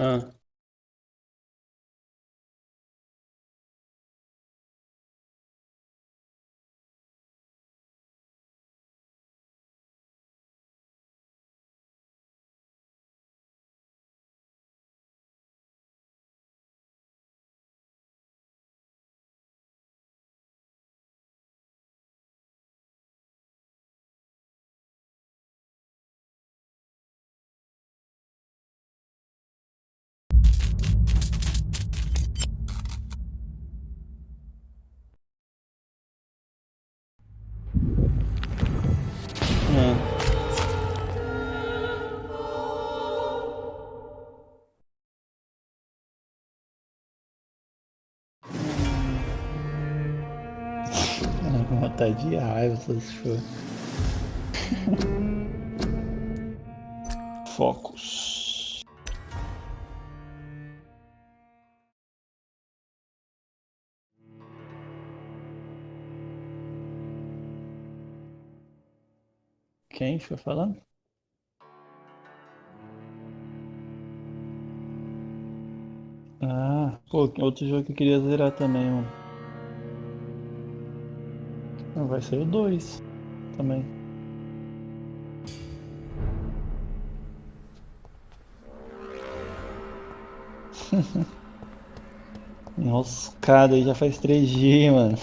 Ah, ah. Ela vai matar de raiva essas for. Focus. Quem foi falando? Ah, pô, outro jogo que eu queria zerar também, mano. Ah, vai ser o 2 também. Nossa, cara, aí já faz 3 dias, mano.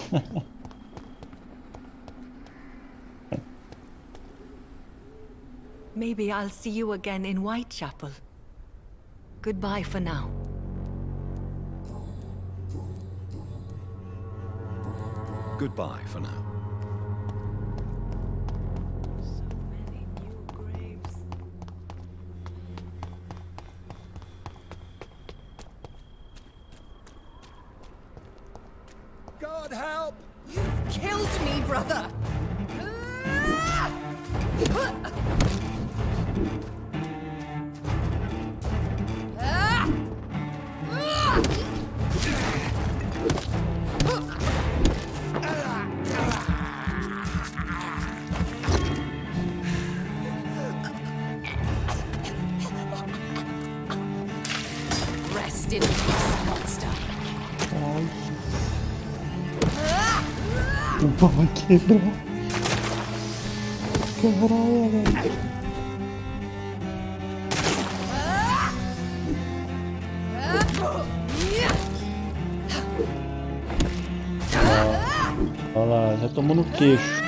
Maybe I'll see you again in Whitechapel. Goodbye for now. Goodbye for now. So many new graves. God help! You've killed me, brother! Rest in peace, monster. Ai, o pau vai quebrar. Caralho, velho. Olha lá, já tomou no queixo.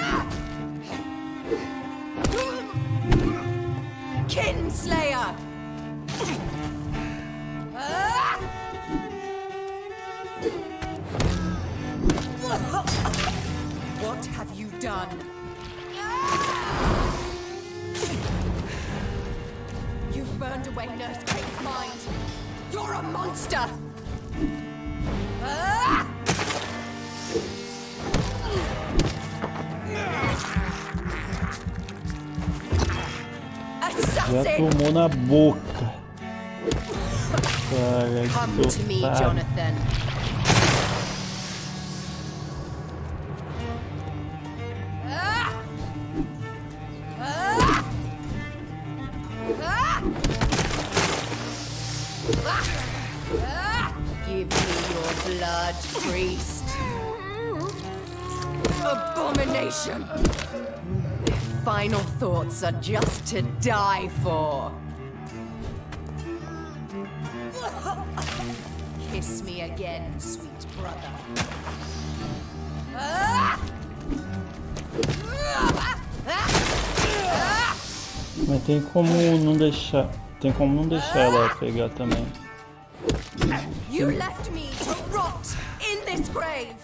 Kinslayer! What have you done? You've burned away Nurse Crane's mind. You're a monster! Já Assassin! tomou na boca. Cara, Come to me, otário. Jonathan. Give me your blood, priest. Abomination! Their final thoughts are just to die for. Kiss me again, sweet brother. Mas tem como não deixar. Tem como não deixar ela pegar também. You left me to rot in this grave.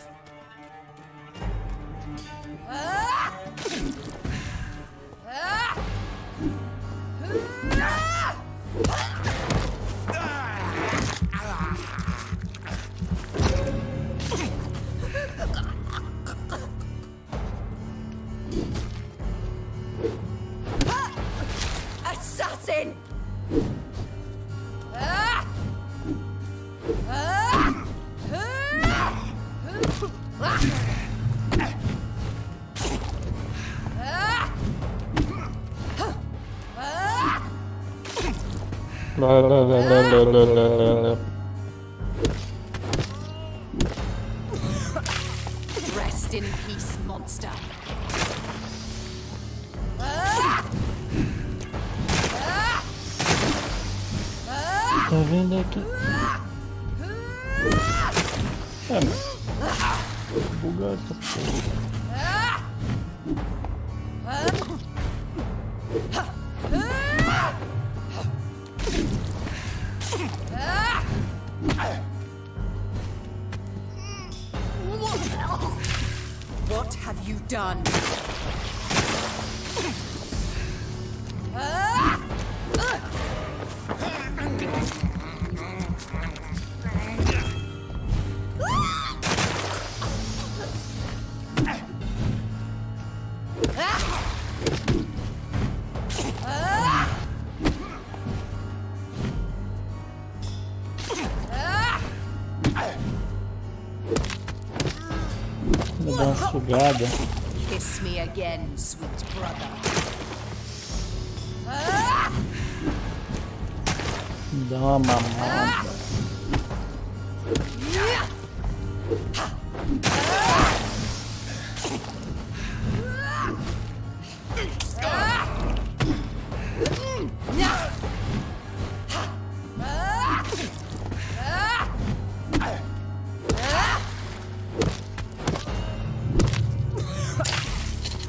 Assassin! Rest in peace, monster. Tá vendo aqui? É, mas... Bugado essa porra. What have you done? Vou dar uma sugada. Kiss me again, sweet brother. Dá uma mamada.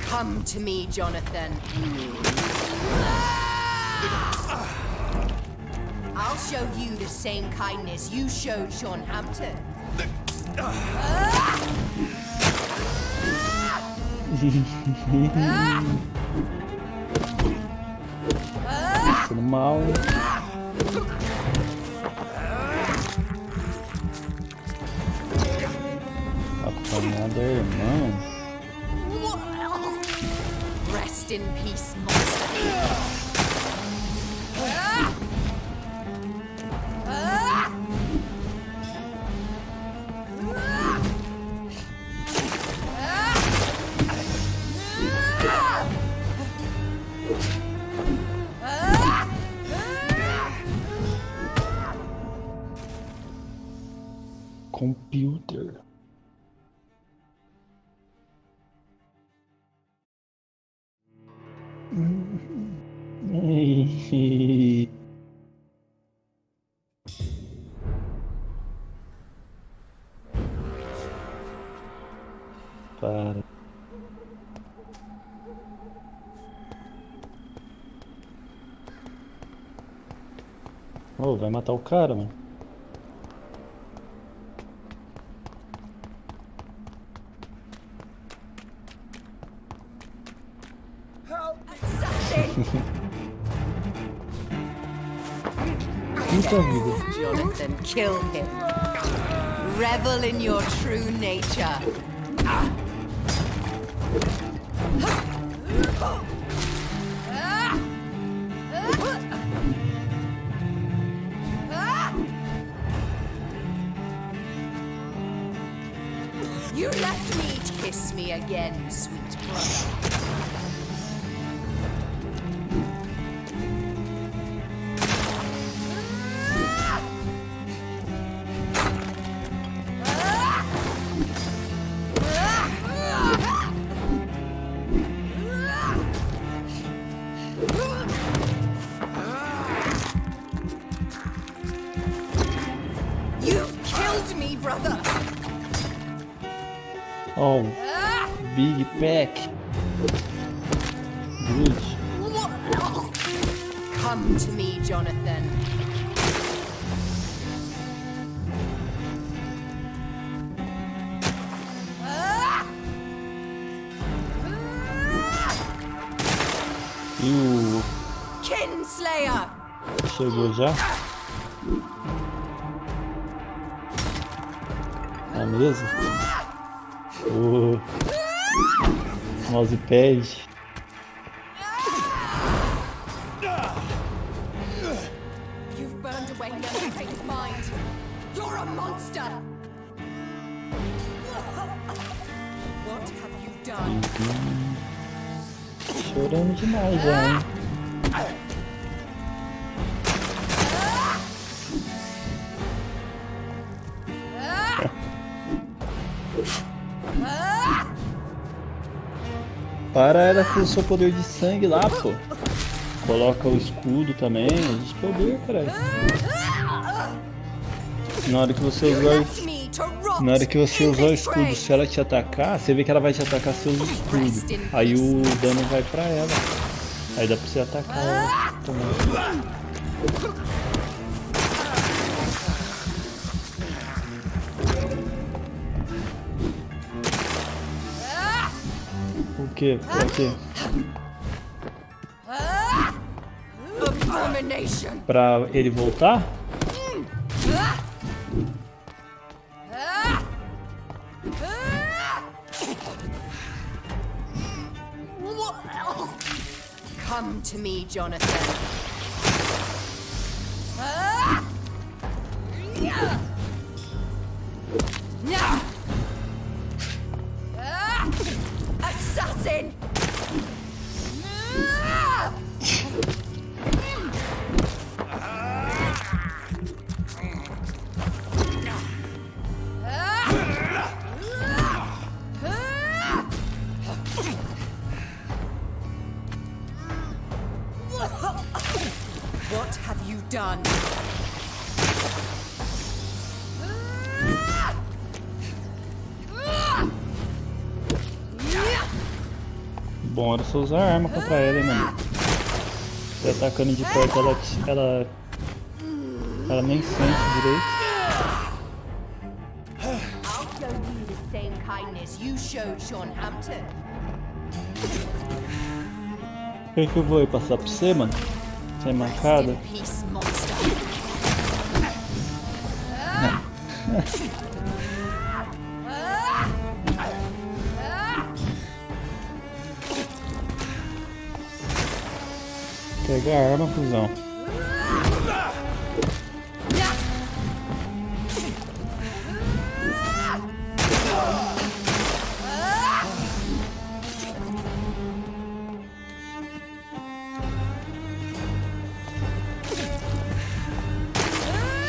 Come to me, Jonathan. I'll show you the same kindness you showed Sean Hampton. Sendo mal. Apanhado, irmão. Rest in peace, monster. Computer. Para. Oh, vai matar o cara, mano. Puta vida. Jonathan, kill him. Revel in your true nature. You left me to kiss me again, sweet brother. You've killed me, brother. Oh, big pack. Good. Come to me, Jonathan. E o... Kinslayer. Chegou já? Na mesa? O mousepad. You've burned away Nevertake's mind. You're a monster. What have you done? Chorando demais já, hein? Para ela com o seu poder de sangue lá, pô. Coloca o escudo também, existe poder, caralho. Na hora que você You usar left me to rot Na hora que você in usar o this escudo, grave. se ela te atacar, você vê que ela vai te atacar seus escudos. Aí o dano vai pra ela. Aí dá pra você atacar ela também. O que? Pra quê? Abomination. Pra ele voltar? Come to me, Jonathan. Assassin! What have you done? Bom, era só usar arma contra ela, hein, mano. Você atacando de perto, ela nem sente direito. I'll show you the same kindness you showed Sean Hampton. Quer que eu vou aí passar pra você, mano? Sem mancada? Rest in peace, monster. Pega a arma, cuzão.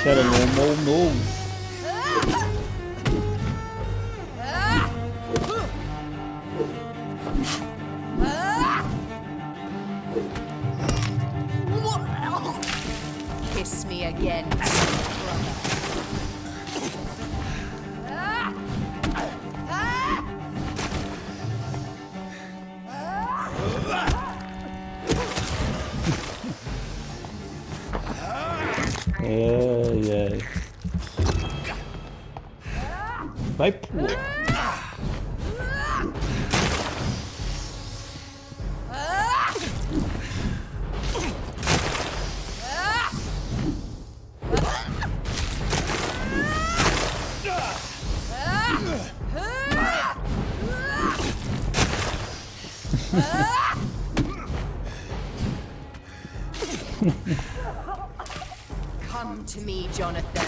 Cara, no. Kiss me again, brother. Ai, ai. Vai, pô. Come to me, Jonathan.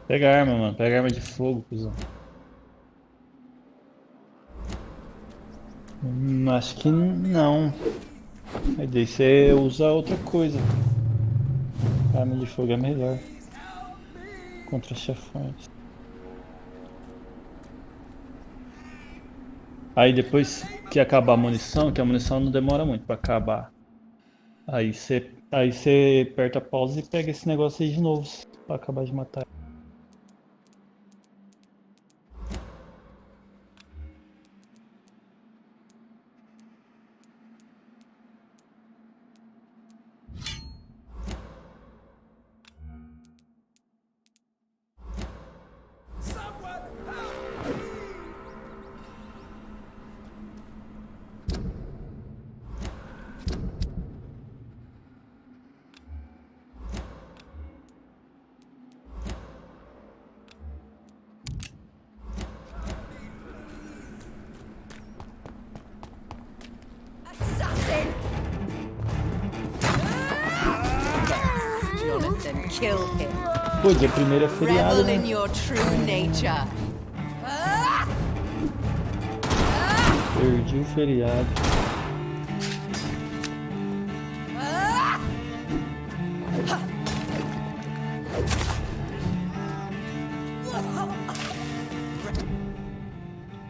Pega a arma, mano. Pega a arma de fogo, cuzão. Acho que não. Aí daí você usa outra coisa. Arma de fogo é melhor contra chefões. Aí depois que acabar a munição, que a munição não demora muito pra acabar. Aí você aperta pause e pega esse negócio aí de novo pra acabar de matar. Assassin! Jonathan, kill him. Pô, dia primeiro é feriado, Revel in né? your true nature. Perdi o feriado.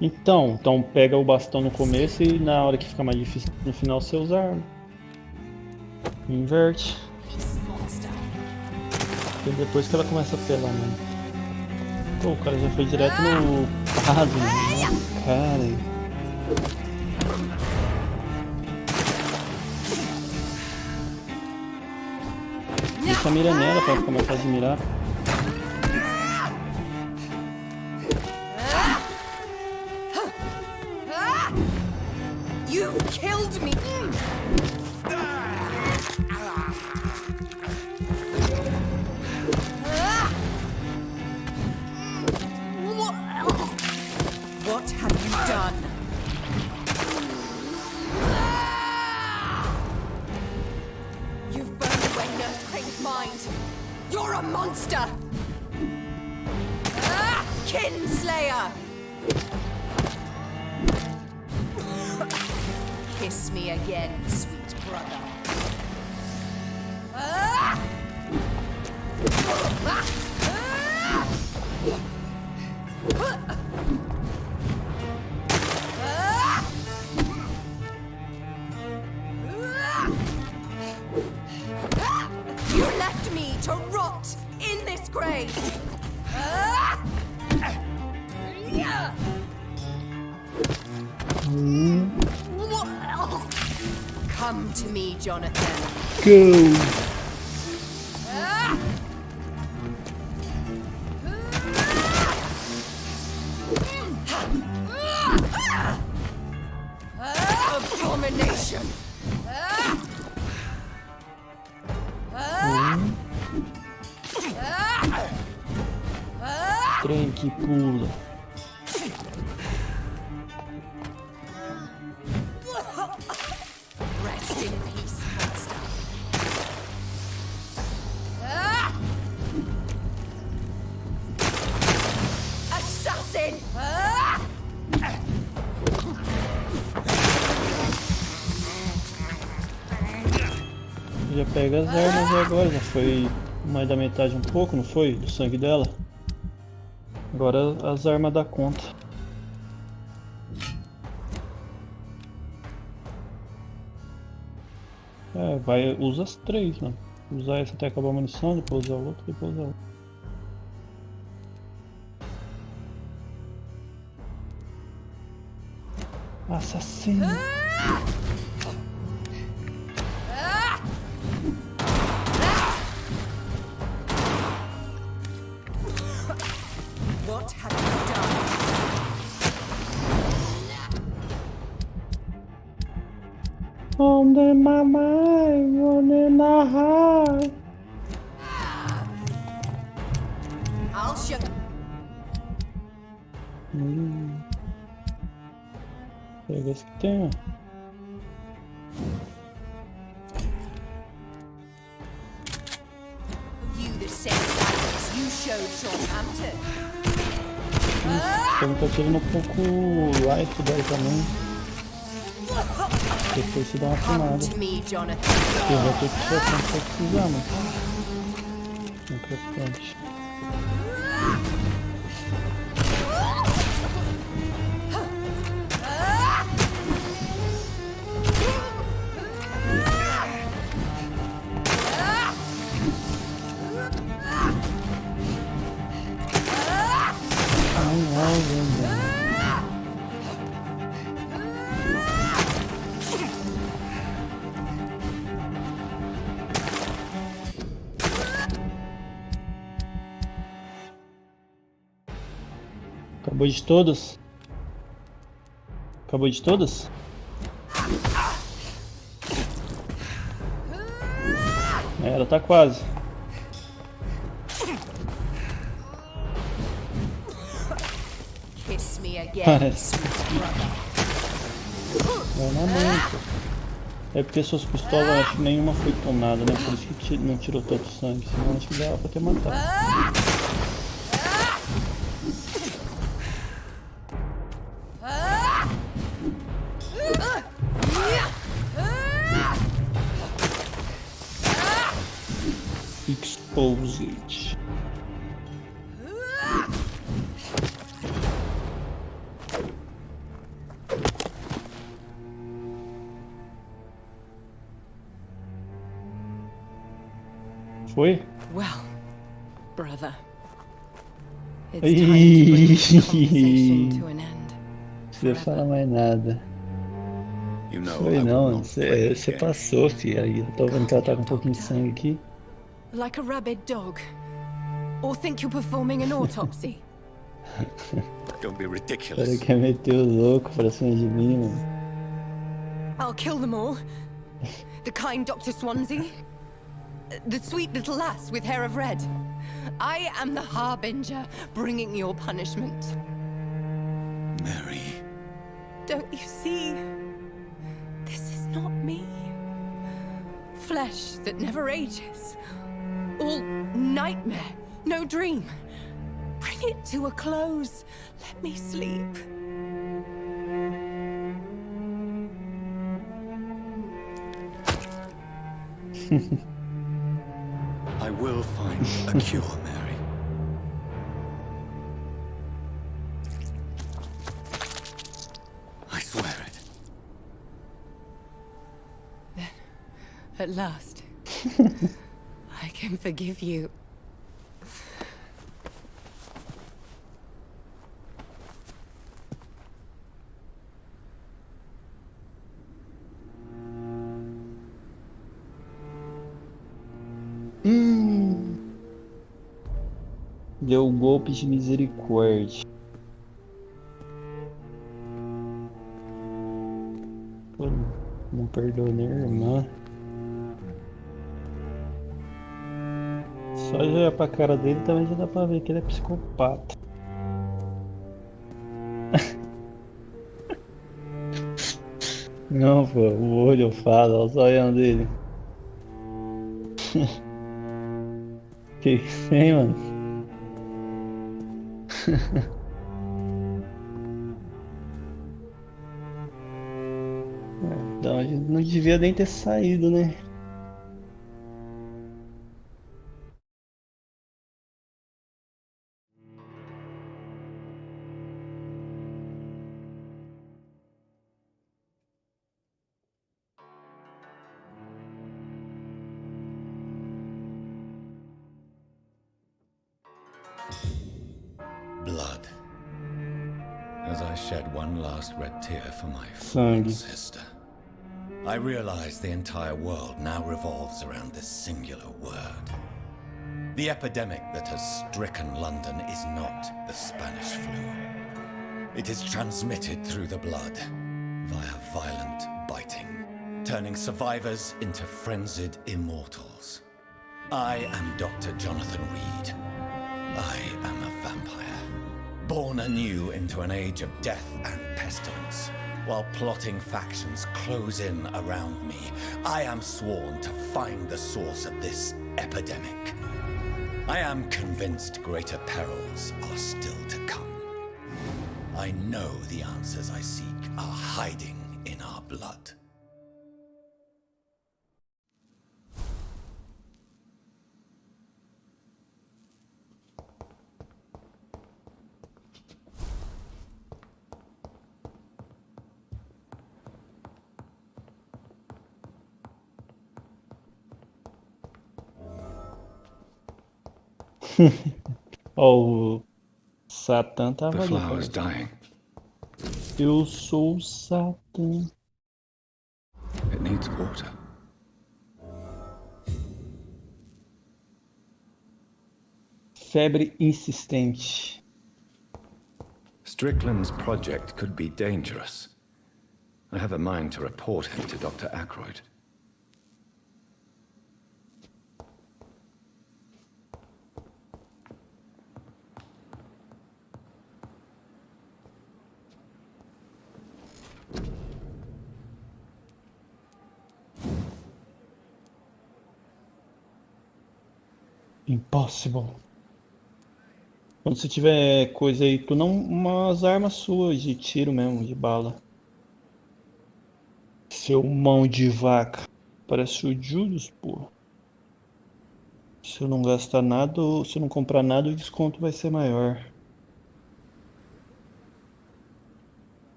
Então pega o bastão no começo e na hora que fica mais difícil no final você usa a arma. Inverte. E depois que ela começa a pelar, mano. Pô, o cara já foi direto no padre, né? Cara. Deixa a mira nela pra ficar mais fácil de mirar. You killed me! What have you done? You've burned away Nurse Crane's mind. You're a monster! Kinslayer! Kiss me again, sweet brother. You left me to rot in this grave. Come to me, Jonathan. Go! Abomination. Trem que pula. Rest in peace, monster. Assassin! Já pega as armas e agora já foi mais da metade um pouco, não foi? Do sangue dela. Agora as armas dá conta. Usa as três, mano. Usar essa até acabar a munição, depois usar outra, depois usar outra. Assassino! What have you done? Onde mamãe, onde narrar. I'll show. Pega esse que tem, ó. You the same silence you showed Northampton. Então tá tirando um pouco o life daí também. Depois você dá uma Come filmada. to me, Jonathan. Eu vou ter que soltar se eu precisar, mas... Não preocupante. Acabou de todas? Acabou de todas? Ela tá quase. Kiss me again, Parece. sweet brother. Não é muito. É porque suas pistolas, eu acho que nenhuma foi tomada, né? Por isso que não tirou tanto sangue. Senão acho que dava pra ter matado. Exposed. Foi? Well, brother, it's time to bring this conversation to an end. Não precisa falar mais nada. You know Foi I will não, not play você again. passou, filho. Aí eu tô vendo que ela tá com um pouquinho de sangue aqui. Like a rabid dog. Or think you're performing an autopsy. Don't be O cara ridiculous. quer meter o louco pra cima de mim, mano. I'll kill them all. The kind Dr. Swansea. The sweet little lass with hair of red. I am the harbinger, bringing your punishment. Mary. Don't you see? This is not me. Flesh that never ages. All nightmare, no dream. Bring it to a close. Let me sleep. I will find a cure, Mary. I swear it. At last, I can forgive you. Deu golpe de misericórdia. Pô, não perdoou nem a irmã. Só de olhar pra cara dele também já dá pra ver que ele é psicopata. Não, pô, o olho eu falo, olha o zoião dele. Que tem, mano? Não devia nem ter saído, né? Blood. As I shed one last red tear for my Sangue. fallen sister, I realize the entire world now revolves around this singular word. The epidemic that has stricken London is not the Spanish flu. It is transmitted through the blood via violent biting, turning survivors into frenzied immortals. I am Dr. Jonathan Reed. I am a vampire, born anew into an age of death and pestilence. While plotting factions close in around me, I am sworn to find the source of this epidemic. I am convinced greater perils are still to come. I know the answers I seek are hiding in our blood. Ó, o Satã The tava ali, flower's parece. dying. Eu sou o Satã. It needs water. Febre insistente. Strickland's project could be dangerous. I have a mind to report him to Dr. Ackroyd. Impossible. Quando você tiver coisa aí, tu não. Umas armas suas de tiro mesmo, de bala. Seu mão de vaca. Parece o Julius, pô. Se eu não gastar nada, se eu não comprar nada, o desconto vai ser maior.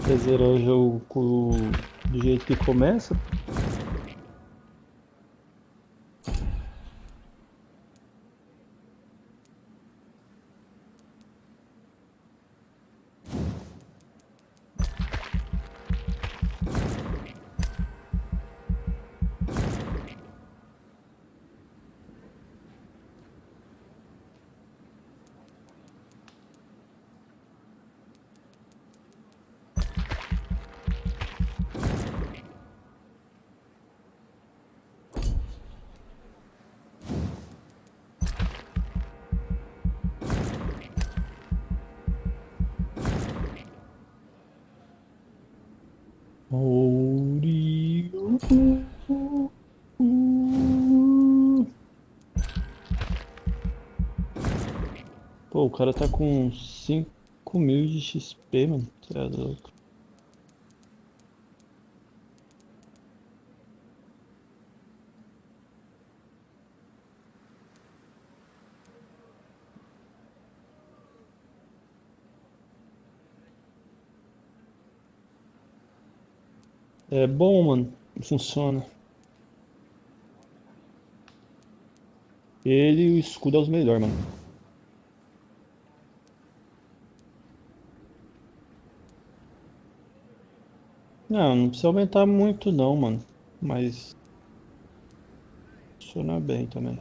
Quer zerar o jogo do jeito que começa? Ouro. Pô, o cara tá com 5.000 de XP, mano. Você é louco. É bom, mano. Funciona. Ele e o escudo é os melhores, mano. Não precisa aumentar muito não, mano. Mas funciona bem também.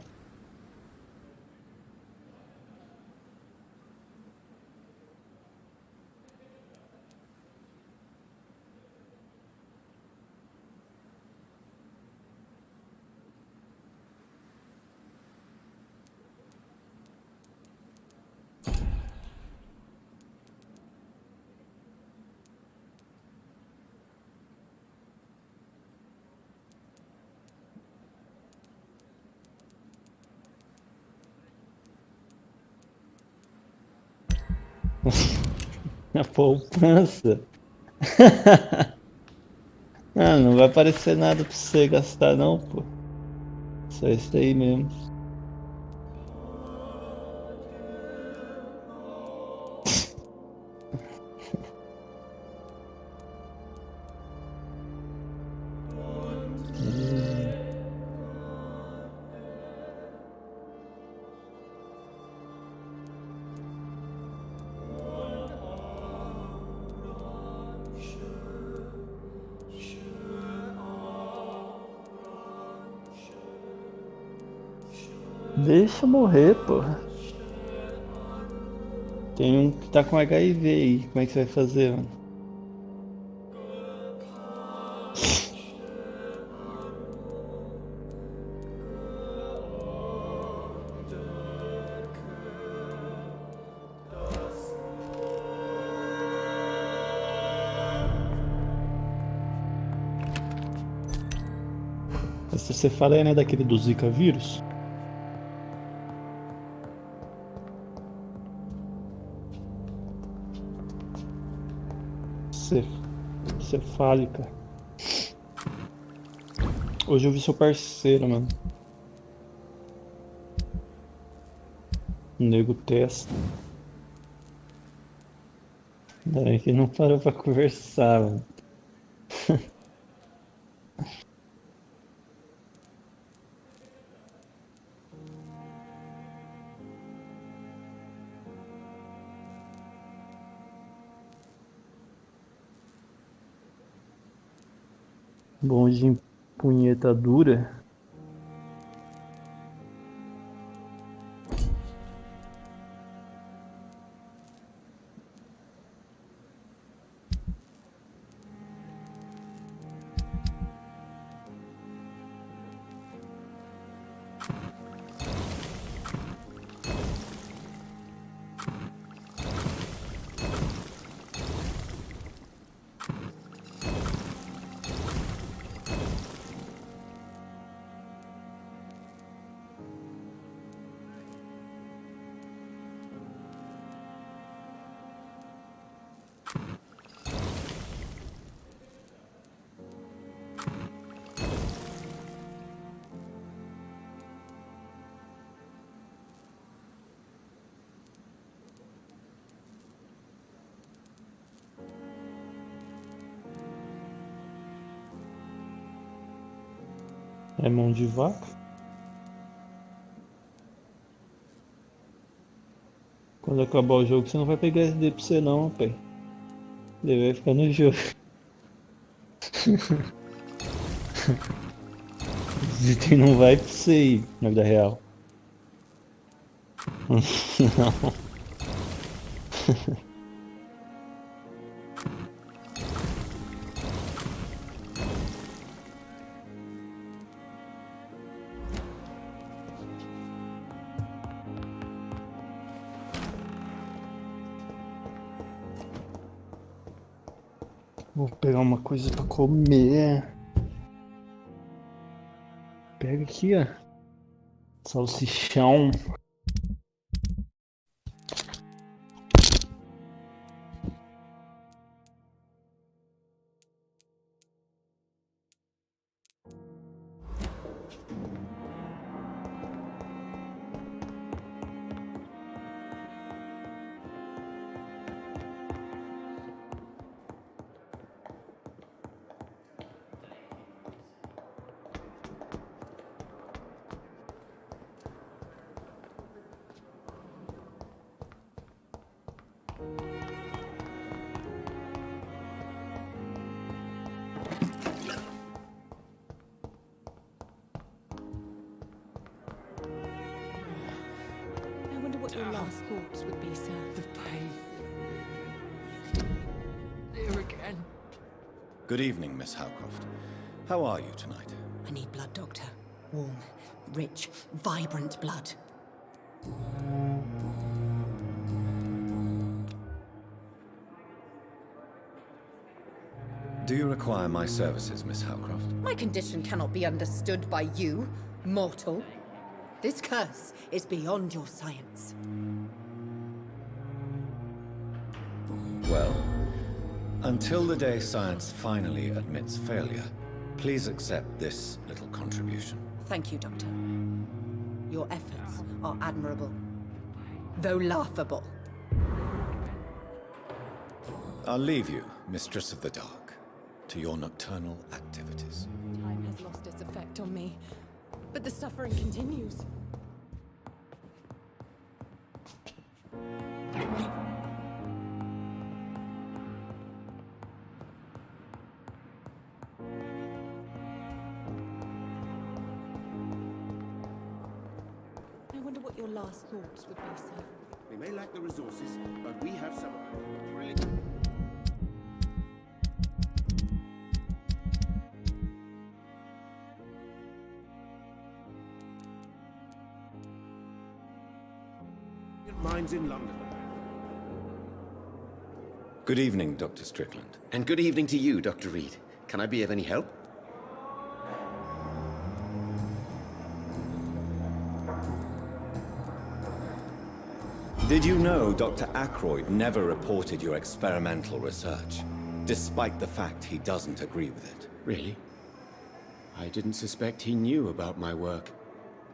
A poupança. Ah, não vai aparecer nada pra você gastar não, pô. Só isso aí mesmo. Deixa eu morrer, porra. Tem um que tá com HIV aí. Como é que você vai fazer, mano? Se você fala aí, né, daquele do Zika vírus? Cefálica. Hoje eu vi seu parceiro, mano. Nego testa. Ainda bem que não parou pra conversar, mano. Bom de punheta dura. É mão de vaca. Quando acabar o jogo, você não vai pegar SD pra você não, pai. Ele vai ficar no jogo. Esse item não vai pra você aí, na vida real. Não. Vou pegar uma coisa pra comer. Pega aqui, ó. Salsichão. I wonder what your last thoughts would be, sir. The pain. There again. Good evening, Miss Howcroft. How are you tonight? I need blood, Doctor. Warm, rich, vibrant blood. Do you require my services, Miss Howcroft? My condition cannot be understood by you, mortal. This curse is beyond your science. Well, Until the day science finally admits failure, please accept this little contribution. Thank you, Doctor. Your efforts are admirable, though laughable. I'll leave you, Mistress of the Dark, to your nocturnal activities. Time has lost its effect on me, but the suffering continues. I wonder what your last thoughts would be, sir. We may lack the resources, but we have some really... minds in London. Good evening, Dr. Strickland. And good evening to you, Dr. Reed. Can I be of any help? Did you know Dr. Ackroyd never reported your experimental research, despite the fact he doesn't agree with it? Really? I didn't suspect he knew about my work.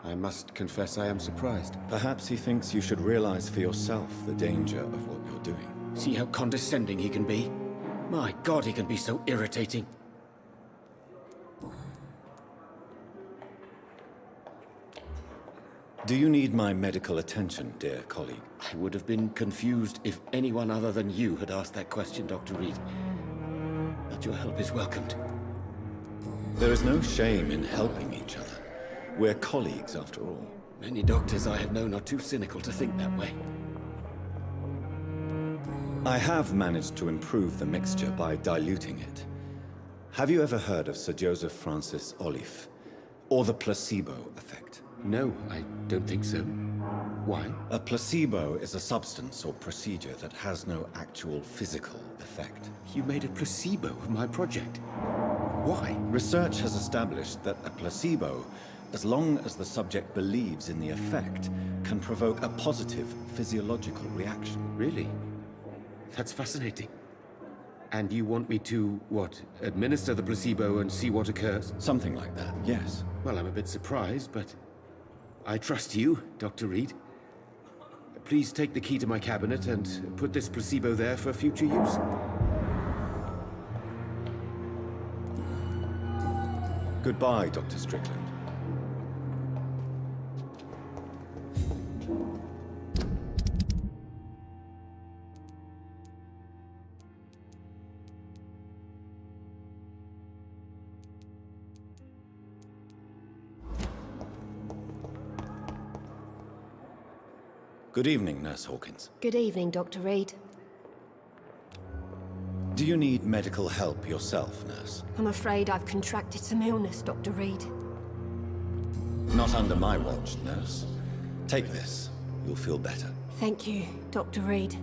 I must confess I am surprised. Perhaps he thinks you should realize for yourself the danger of what you're doing. See how condescending he can be? My God, he can be so irritating. Do you need my medical attention, dear colleague? I would have been confused if anyone other than you had asked that question, Dr. Reed. But your help is welcomed. There is no shame in helping each other. We're colleagues, after all. Many doctors I have known are too cynical to think that way. I have managed to improve the mixture by diluting it. Have you ever heard of Sir Joseph Francis Olive, or the placebo effect? No, I don't think so. Why? A placebo is a substance or procedure that has no actual physical effect. You made a placebo of my project. Why? Research has established that a placebo, as long as the subject believes in the effect, can provoke a positive physiological reaction. Really? That's fascinating. And you want me to, what, administer the placebo and see what occurs? Something like that, yes. Well, I'm a bit surprised, but I trust you, Dr. Reed. Please take the key to my cabinet and put this placebo there for future use. Goodbye, Dr. Strickland. Good evening, Nurse Hawkins. Good evening, Dr. Reed. Do you need medical help yourself, Nurse? I'm afraid I've contracted some illness, Dr. Reed. Not under my watch, Nurse. Take this. You'll feel better. Thank you, Dr. Reed.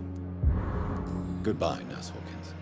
Goodbye, Nurse Hawkins.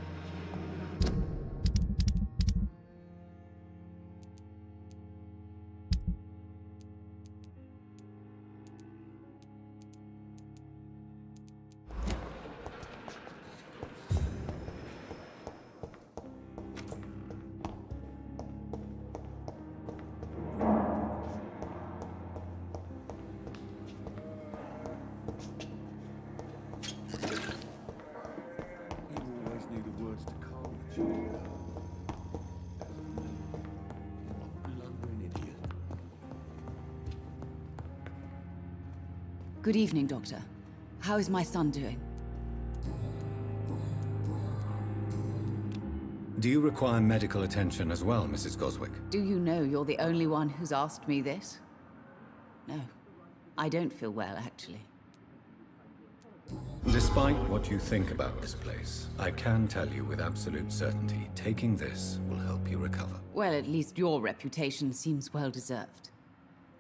Good evening, Doctor. How is my son doing? Do you require medical attention as well, Mrs. Goswick? Do you know you're the only one who's asked me this? No, I don't feel well, actually. Despite what you think about this place, I can tell you with absolute certainty, taking this will help you recover. Well, at least your reputation seems well-deserved.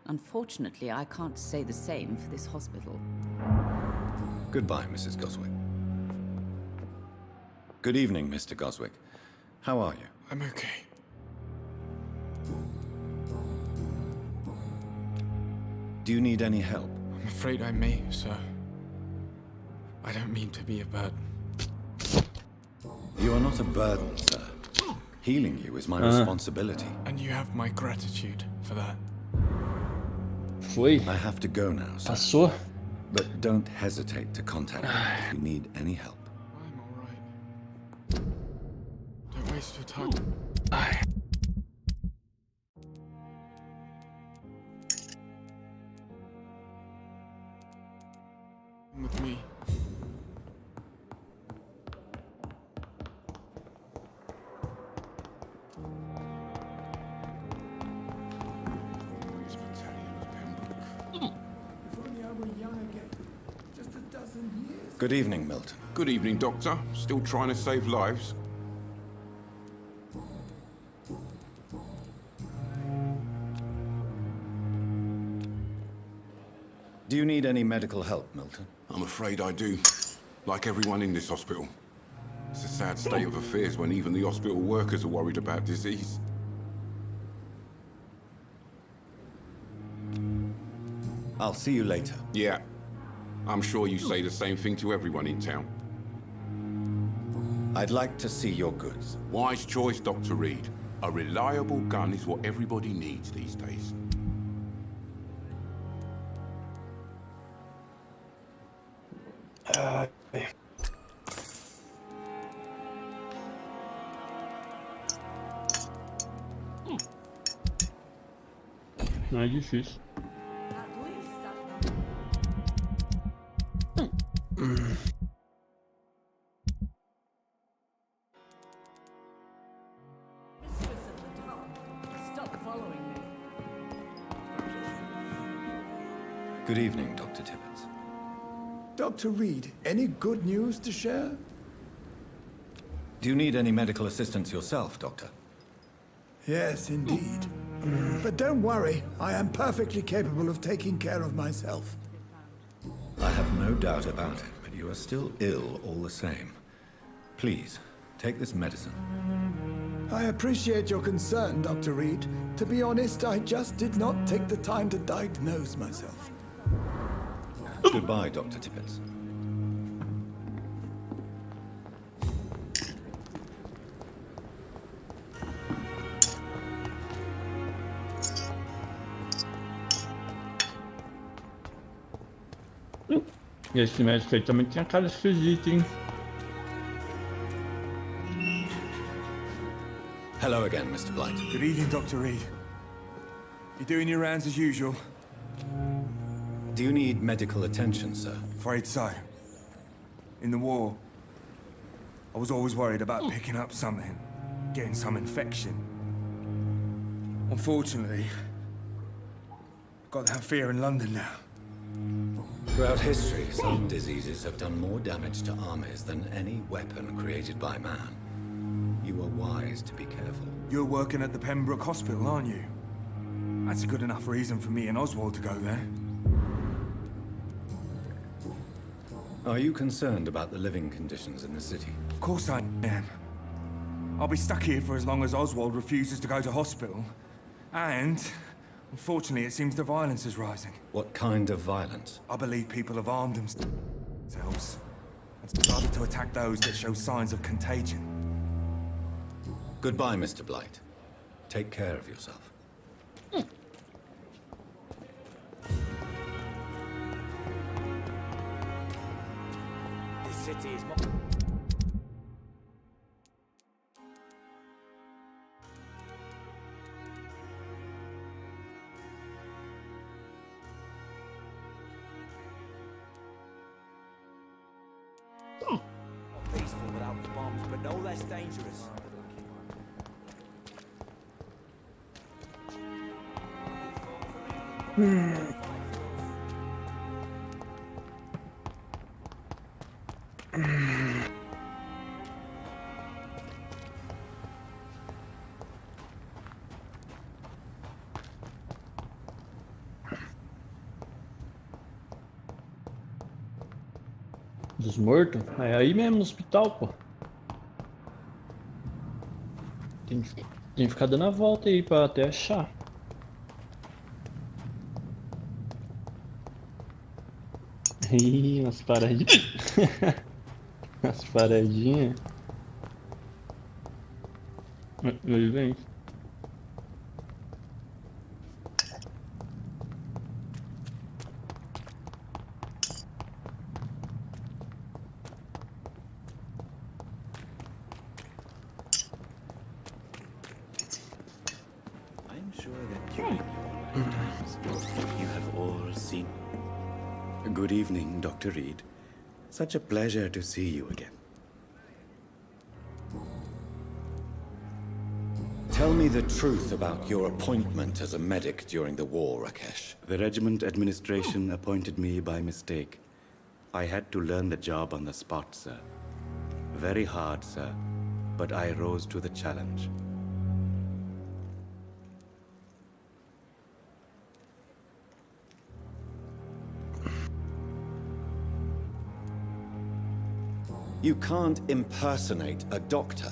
Unfortunately, I can't say the same for this hospital. Goodbye, Mrs. Goswick. Good evening, Mr. Goswick. How are you? I'm okay. Do you need any help? I'm afraid I may, sir. I don't mean to be a burden. You are not a burden, sir. Healing you is my responsibility. And you have my gratitude for that. Foi? I have to go now, sir. Passou? But don't hesitate to contact me if you need any help. I'm alright. Don't waste your time. With me. Good evening, Milton. Good evening, Doctor. Still trying to save lives? Do you need any medical help, Milton? I'm afraid I do. Like everyone in this hospital. It's a sad state of affairs when even the hospital workers are worried about disease. I'll see you later. Yeah. I'm sure you say the same thing to everyone in town. I'd like to see your goods. Wise choice, Dr. Reed. A reliable gun is what everybody needs these days. Não é difícil. Good evening, Dr. Tibbets. Dr. Reed, any good news to share? Do you need any medical assistance yourself, Doctor? Yes, indeed. But don't worry, I am perfectly capable of taking care of myself. I have no doubt about it, but you are still ill all the same. Please, take this medicine. I appreciate your concern, Dr. Reed. To be honest, I just did not take the time to diagnose myself. Goodbye, Dr. Tibbets. E esse médico aí também tinha cara esquisita, hein? Hello again, Mr. Blight. Good evening, Dr. Reed. You doing your rounds as usual? Do you need medical attention, sir? Afraid so. In the war, I was always worried about picking up something, getting some infection. Unfortunately, I've got that fear in London now. Throughout history, some diseases have done more damage to armies than any weapon created by man. You are wise to be careful. You're working at the Pembroke Hospital, aren't you? That's a good enough reason for me and Oswald to go there. Are you concerned about the living conditions in the city? Of course I am. I'll be stuck here for as long as Oswald refuses to go to hospital. And, unfortunately, it seems the violence is rising. What kind of violence? I believe people have armed themselves and started to attack those that show signs of contagion. Goodbye, Mr. Blight. Take care of yourself. This city is peaceful without the bombs, but no less dangerous. Dos mortos? É aí mesmo no hospital, pô. Tem que ficar dando a volta aí pra até achar. Ih, umas paradinhas. Umas paradinhas. Ele vem. I'm sure that during your lifetimes, you have all seen. Good evening, Dr. Reed. Such a pleasure to see you again. Tell me the truth about your appointment as a medic during the war, Rakesh. The regiment administration appointed me by mistake. I had to learn the job on the spot, sir. Very hard, sir, but I rose to the challenge. You can't impersonate a doctor.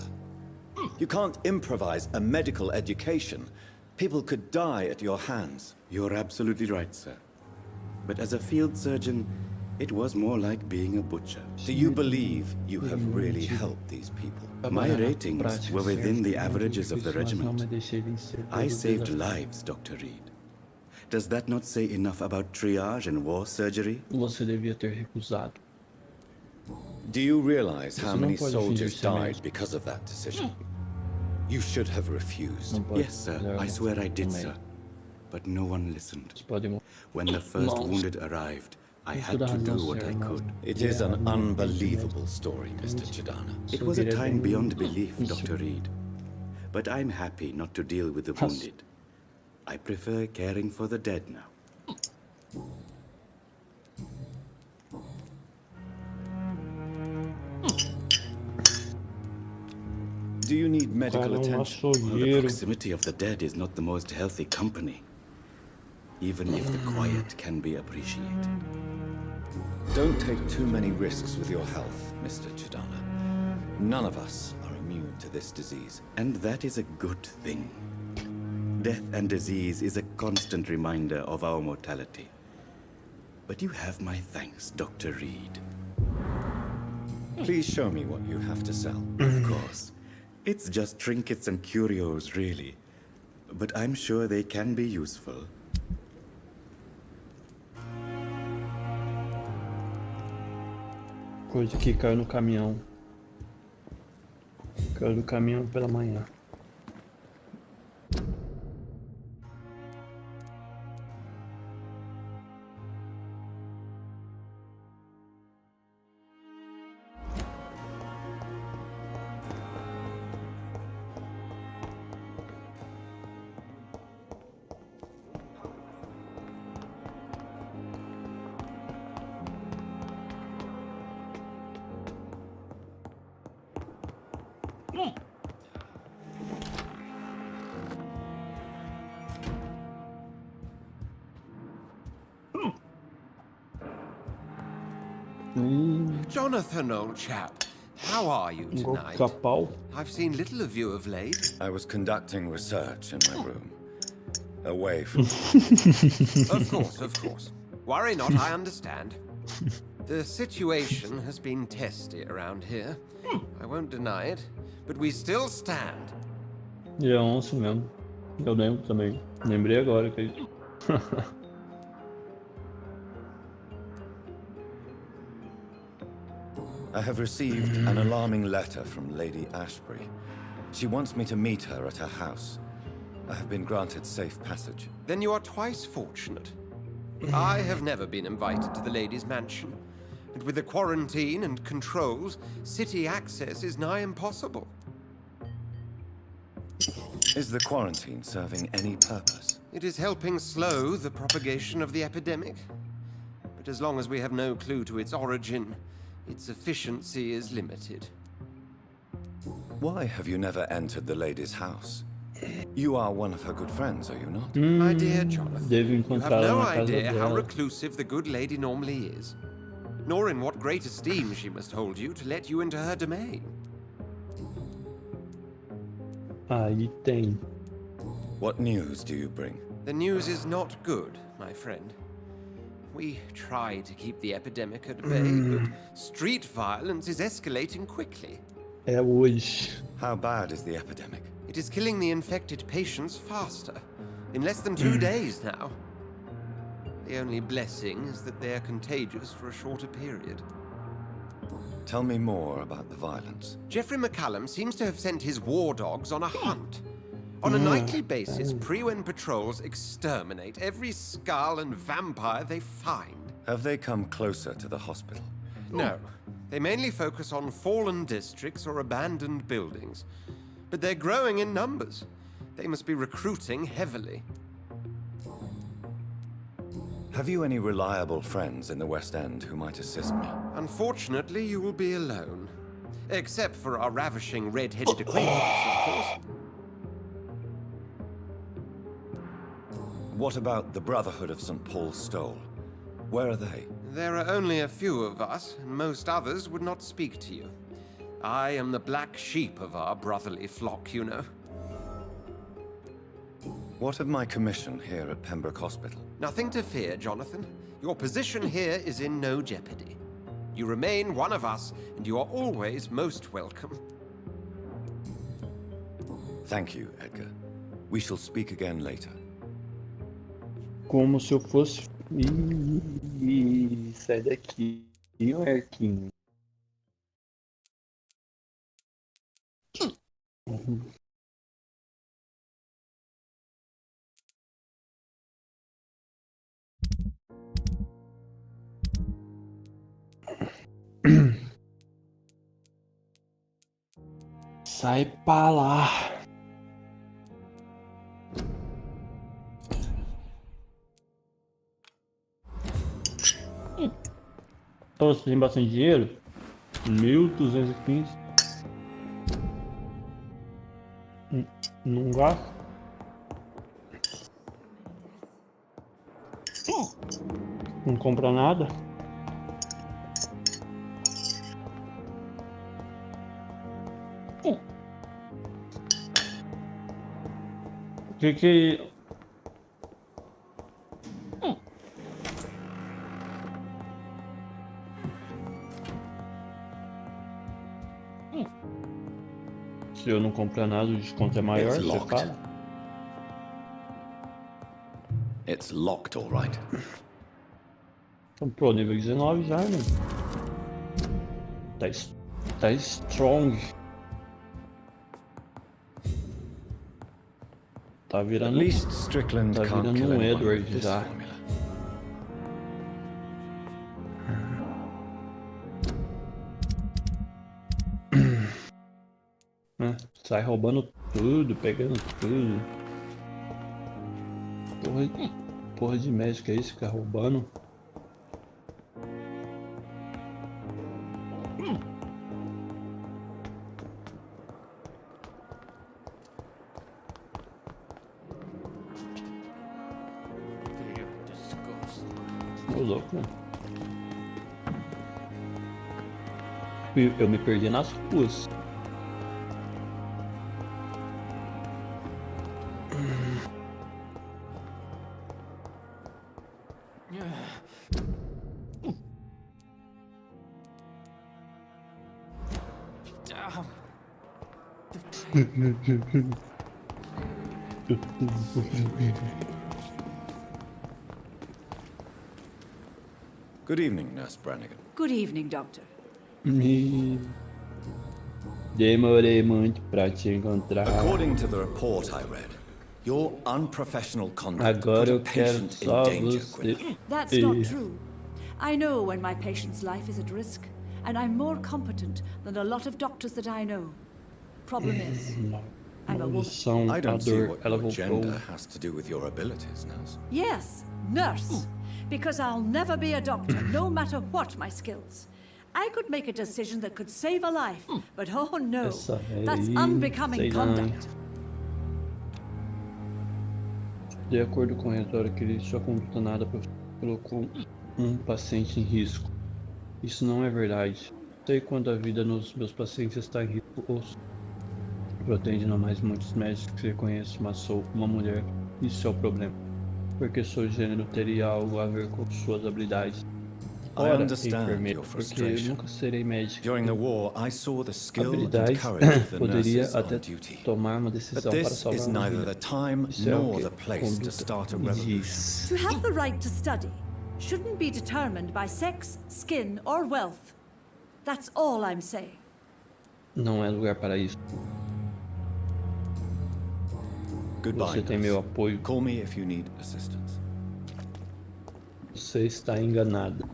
You can't improvise a medical education. People could die at your hands. You're absolutely right, sir. But as a field surgeon, it was more like being a butcher. Do you believe you have really helped these people? My ratings were within the averages of the regiment. I saved lives, Dr. Reed. Does that not say enough about triage and war surgery? Você devia ter recusado. Do you realize how Você não many pode soldiers fingir ser died médico. because of that decision? You should have refused. Não pode Yes, sir. fazer I swear I did, também. sir. But no one listened. Você pode morrer. When the first Nossa. wounded arrived, I Isso had dá to razão, do what senhor, I mas- could. It is an unbelievable story, Mr. Chidana. It was a time beyond belief, Dr. Reed. But I'm happy not to deal with the wounded. I prefer caring for the dead now. Do you need medical Cara, attention? Well, the açougueiro. proximity of the dead is not the most healthy company. Even if the quiet can be appreciated. Don't take too many risks with your health, Mr. Chidana. None of us are immune to this disease. And that is a good thing. Death and disease is a constant reminder of our mortality. But you have my thanks, Dr. Reed. Please show me what you have to sell. Of course. It's just trinkets and curios, really. But I'm sure they can be useful. Coisa que caiu no caminhão. Caiu do caminhão pela manhã. Jonathan, old chap, how are you Igual tonight? Pica-Pau. I've seen little of you of late. I was conducting research in my room. Away from... Of course. Worry not, I understand. The situation has been testy around here. I won't deny it, but we still stand. E é onça mesmo. Eu lembro também. Lembrei agora que é isso. I have received an alarming letter from Lady Ashbury. She wants me to meet her at her house. I have been granted safe passage. Then you are twice fortunate. I have never been invited to the lady's mansion. And with the quarantine and controls, city access is nigh impossible. Is the quarantine serving any purpose? It is helping slow the propagation of the epidemic. But as long as we have no clue to its origin, its efficiency is limited. Why have you never entered the lady's house? You are one of her good friends, are you not? My dear Jonathan, Devo you have encontrá-la no na casa idea how dela. reclusive the good lady normally is, nor in what great esteem she must hold you to let you into her domain. Aí tem. What news do you bring? The news is not good, my friend. We try to keep the epidemic at bay, but street violence is escalating quickly. É hoje. How bad is the epidemic? It is killing the infected patients faster. In less than 2 days now. The only blessing is that they are contagious for a shorter period. Tell me more about the violence. Jeffrey McCallum seems to have sent his war dogs on a hunt. On a nightly basis, Pre-Wen patrols exterminate every skull and vampire they find. Have they come closer to the hospital? No. They mainly focus on fallen districts or abandoned buildings. But they're growing in numbers. They must be recruiting heavily. Have you any reliable friends in the West End who might assist me? Unfortunately, you will be alone. Except for our ravishing red-headed acquaintance, of course. What about the Brotherhood of St. Paul's Stole? Where are they? There are only a few of us, and most others would not speak to you. I am the black sheep of our brotherly flock, you know. What of my commission here at Pembroke Hospital? Nothing to fear, Jonathan. Your position here is in no jeopardy. You remain one of us, and you are always most welcome. Thank you, Edgar. We shall speak again later. Como se eu fosse... Ih, sai daqui, Marquinhos. Sai pra lá. Então, você tem bastante dinheiro? 1.215. Não gasto. Não compra nada. O que se eu não comprar nada, o desconto é maior, você fala? It's locked, all right. Comprou nível 19 já, né? Tá strong. Tá virando. At least Strickland tá can't virando kill anyone Edward with this já. formula. Sai roubando tudo, pegando tudo. Porra de médico é isso, ficar roubando? Tô louco, né? Eu me perdi nas ruas. Good evening, Nurse Brannigan. Good evening, Doctor. Demorei muito pra te encontrar. According to the report I read, your unprofessional conduct put Agora a eu quero patient in só danger, você. Gwyneth. That's not true. I know when my patient's life is at risk, and I'm more competent than a lot of doctors that I know. Problem is, I'm a woman. I don't see dor, what ela your voltou. gender has to do with your abilities, Nurse. Yes, nurse. Because I'll never be a doctor, no matter what my skills. I could make a decision that could save a life, but oh no, that's unbecoming conduct. De acordo com o relatório que sua conduta nada colocou um paciente em risco. Isso não é verdade. Sei quando a vida dos meus pacientes está em risco ou protege não mais muitos médicos que reconhecem, mas sou uma mulher. Isso é o problema. Porque seu gênero teria algo a ver com suas habilidades. fora, understand enfermeira, your porque eu frustration. nunca serei médico. During the war, I saw the skill and Habilidades courage of the poderia nurses on até duty. tomar uma But decisão para this salvar is uma neither vida. the time Isso é o nor que the place to conduta start a me revolution. diz. To have the right to study shouldn't be determined by sex, skin, or wealth. That's all I'm saying. Não é lugar para isso. Goodbye, Você tem meu apoio. Call me if you need assistance. Você está enganado.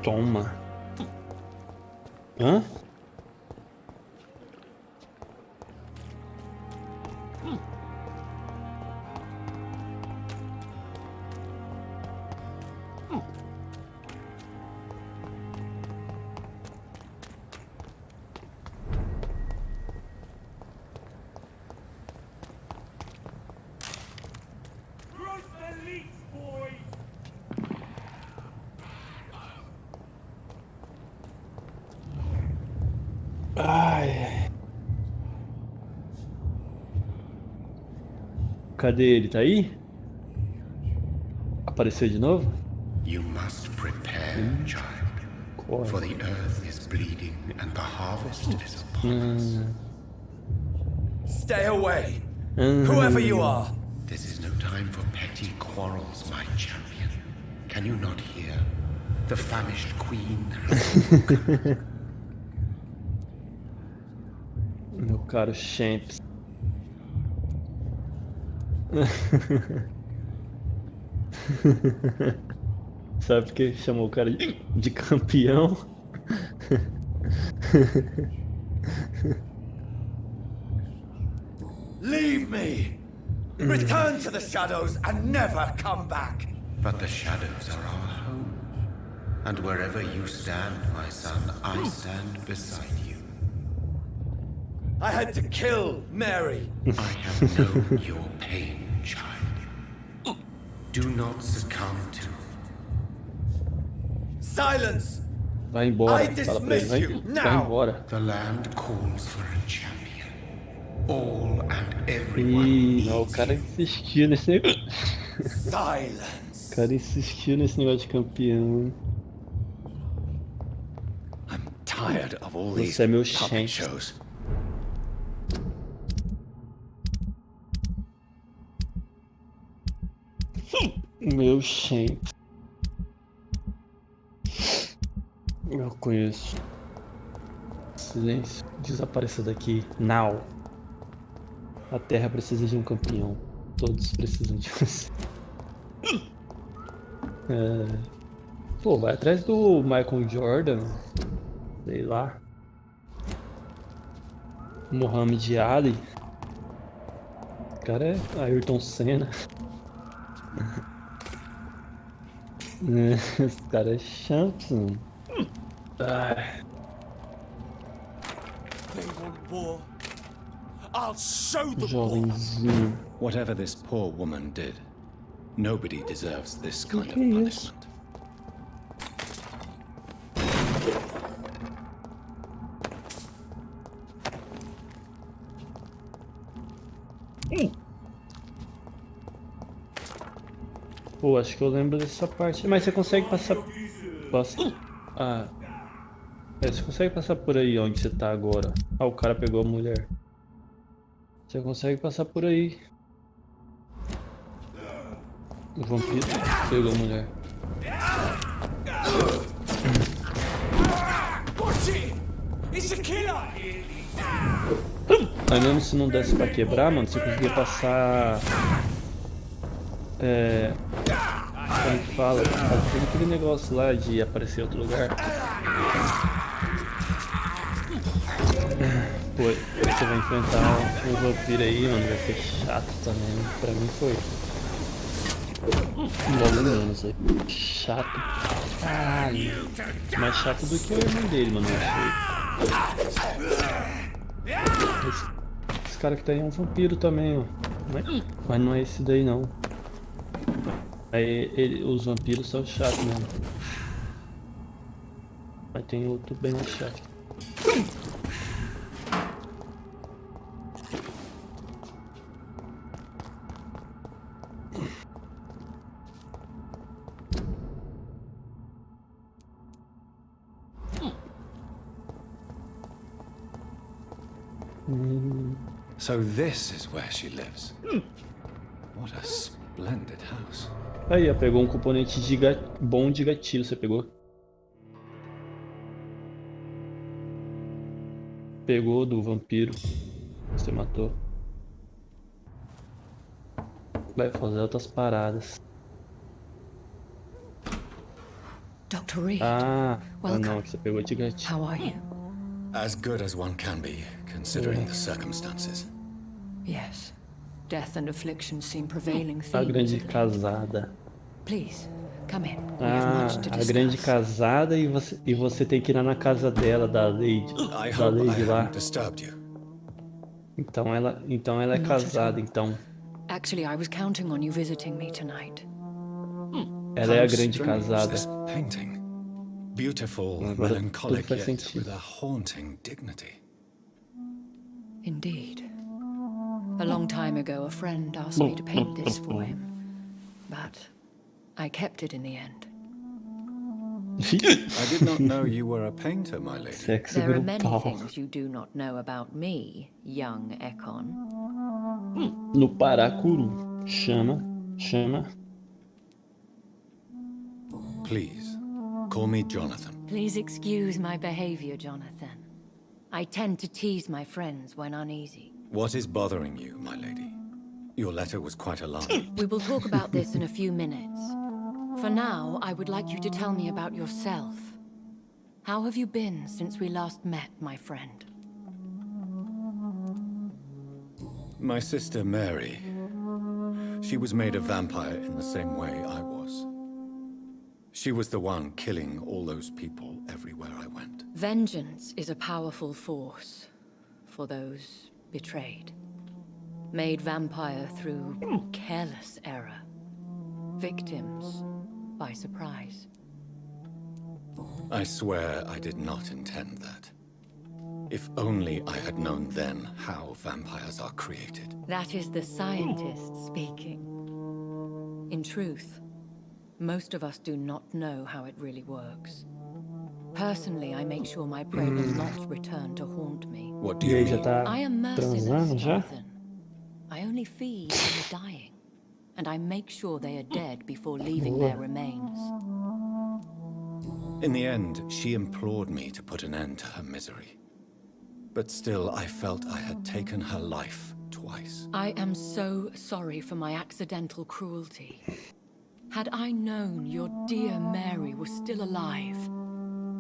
Toma. Hã? Ai. Cadê ele? Tá aí? Apareceu de novo? You must prepare, child. For the earth is bleeding and the harvest is upon us. Stay away! Whoever you are! This is no time for petty quarrels, my champion. Can you not hear? The famished queen has awoken. Meu caro Champs. Sabe por que chamou o cara de campeão? Leave me! Return to the shadows and never come back! But the shadows are our home. And wherever you stand, my son, I stand beside you. I had to kill Mary! I have known your pain, child. Do not succumb to... Silence! Vai embora, I fala pra ele, dismiss vai, you vai now! embora. The land calls for a champion. All and everyone Ih, não, o cara insistiu nesse negócio. Silence! O cara insistiu nesse negócio de campeão. I'm tired of all these Você é meu puppet Champs. shows. Meu Champs. Eu conheço. Silêncio. Desapareça daqui. Now. A Terra precisa de um campeão. Todos precisam de você. Pô, vai atrás do Michael Jordan. Sei lá. Muhammad Ali. O cara é Ayrton Senna. Esse cara é Champs, mano. They want war. I'll show them war. Jovenzinho. Whatever this poor woman did, nobody deserves this kind of Que punishment. Pô, acho que eu lembro dessa parte. Mas você consegue passar... Ah. Você consegue passar por aí onde você tá agora. Ah, o cara pegou a mulher. Você consegue passar por aí. O vampiro pegou a mulher. Mas mesmo se não desse pra quebrar, mano, você conseguia passar... Como que fala? Tem aquele negócio lá de aparecer em outro lugar. Pô, você vai enfrentar um vampiro aí, mano, vai ser chato também. Pra mim foi. Logo menos aí. Chato. Caralho. Mais chato do que o irmão dele, mano, eu achei. Esse cara que tá aí é um vampiro também, ó. Mas não é esse daí não. Aí os vampiros são chatos mesmo. Mas tem outro bem mais chato. So this is where she lives. What a splendid house. Aí, ó, pegou um componente bom de gatilho, você pegou? Pegou do vampiro. Você matou. Vai fazer outras paradas. Dr. Reed. Não, que você pegou de gatilho. How are you? As good as one can be, considering the circumstances. Yes. Death and affliction seem prevailing themes. A grande casada. Please, come in. We have much to A discuss. grande casada e você tem que ir lá na casa dela, da Lady. I Da hope I Lady lá. haven't disturbed you. Então ela é Not at casada, all. então. Actually, I was counting on you visiting me tonight. Ela é a How grande strange, casada. this painting. Beautiful, Agora melancholic, tudo faz yet sentido. with a haunting dignity. Indeed. A long time ago, a friend asked me to paint this for him. But I kept it in the end. I did not know you were a painter, my lady. Sexy There are many grupal. things you do not know about me, young Ekon. No Paracuru. Chama. Please, call me Jonathan. Please excuse my behavior, Jonathan. I tend to tease my friends when uneasy. What is bothering you, my lady? Your letter was quite alarming. We will talk about this in a few minutes. For now, I would like you to tell me about yourself. How have you been since we last met, my friend? My sister Mary. She was made a vampire in the same way I was. She was the one killing all those people everywhere I went. Vengeance is a powerful force for those betrayed. Made vampire through careless error. Victims by surprise. I swear I did not intend that. If only I had known then how vampires are created. That is the scientist speaking. In truth, most of us do not know how it really works. Personally, I make sure my prey will not return to haunt me. What do E you aí, já mean? tá I am merciless, transando já? Jonathan. I only feed on the dying, and I make sure they are dead before leaving their remains. In the end, she implored me to put an end to her misery. But still, I felt I had taken her life twice. I am so sorry for my accidental cruelty. Had I known your dear Mary was still alive,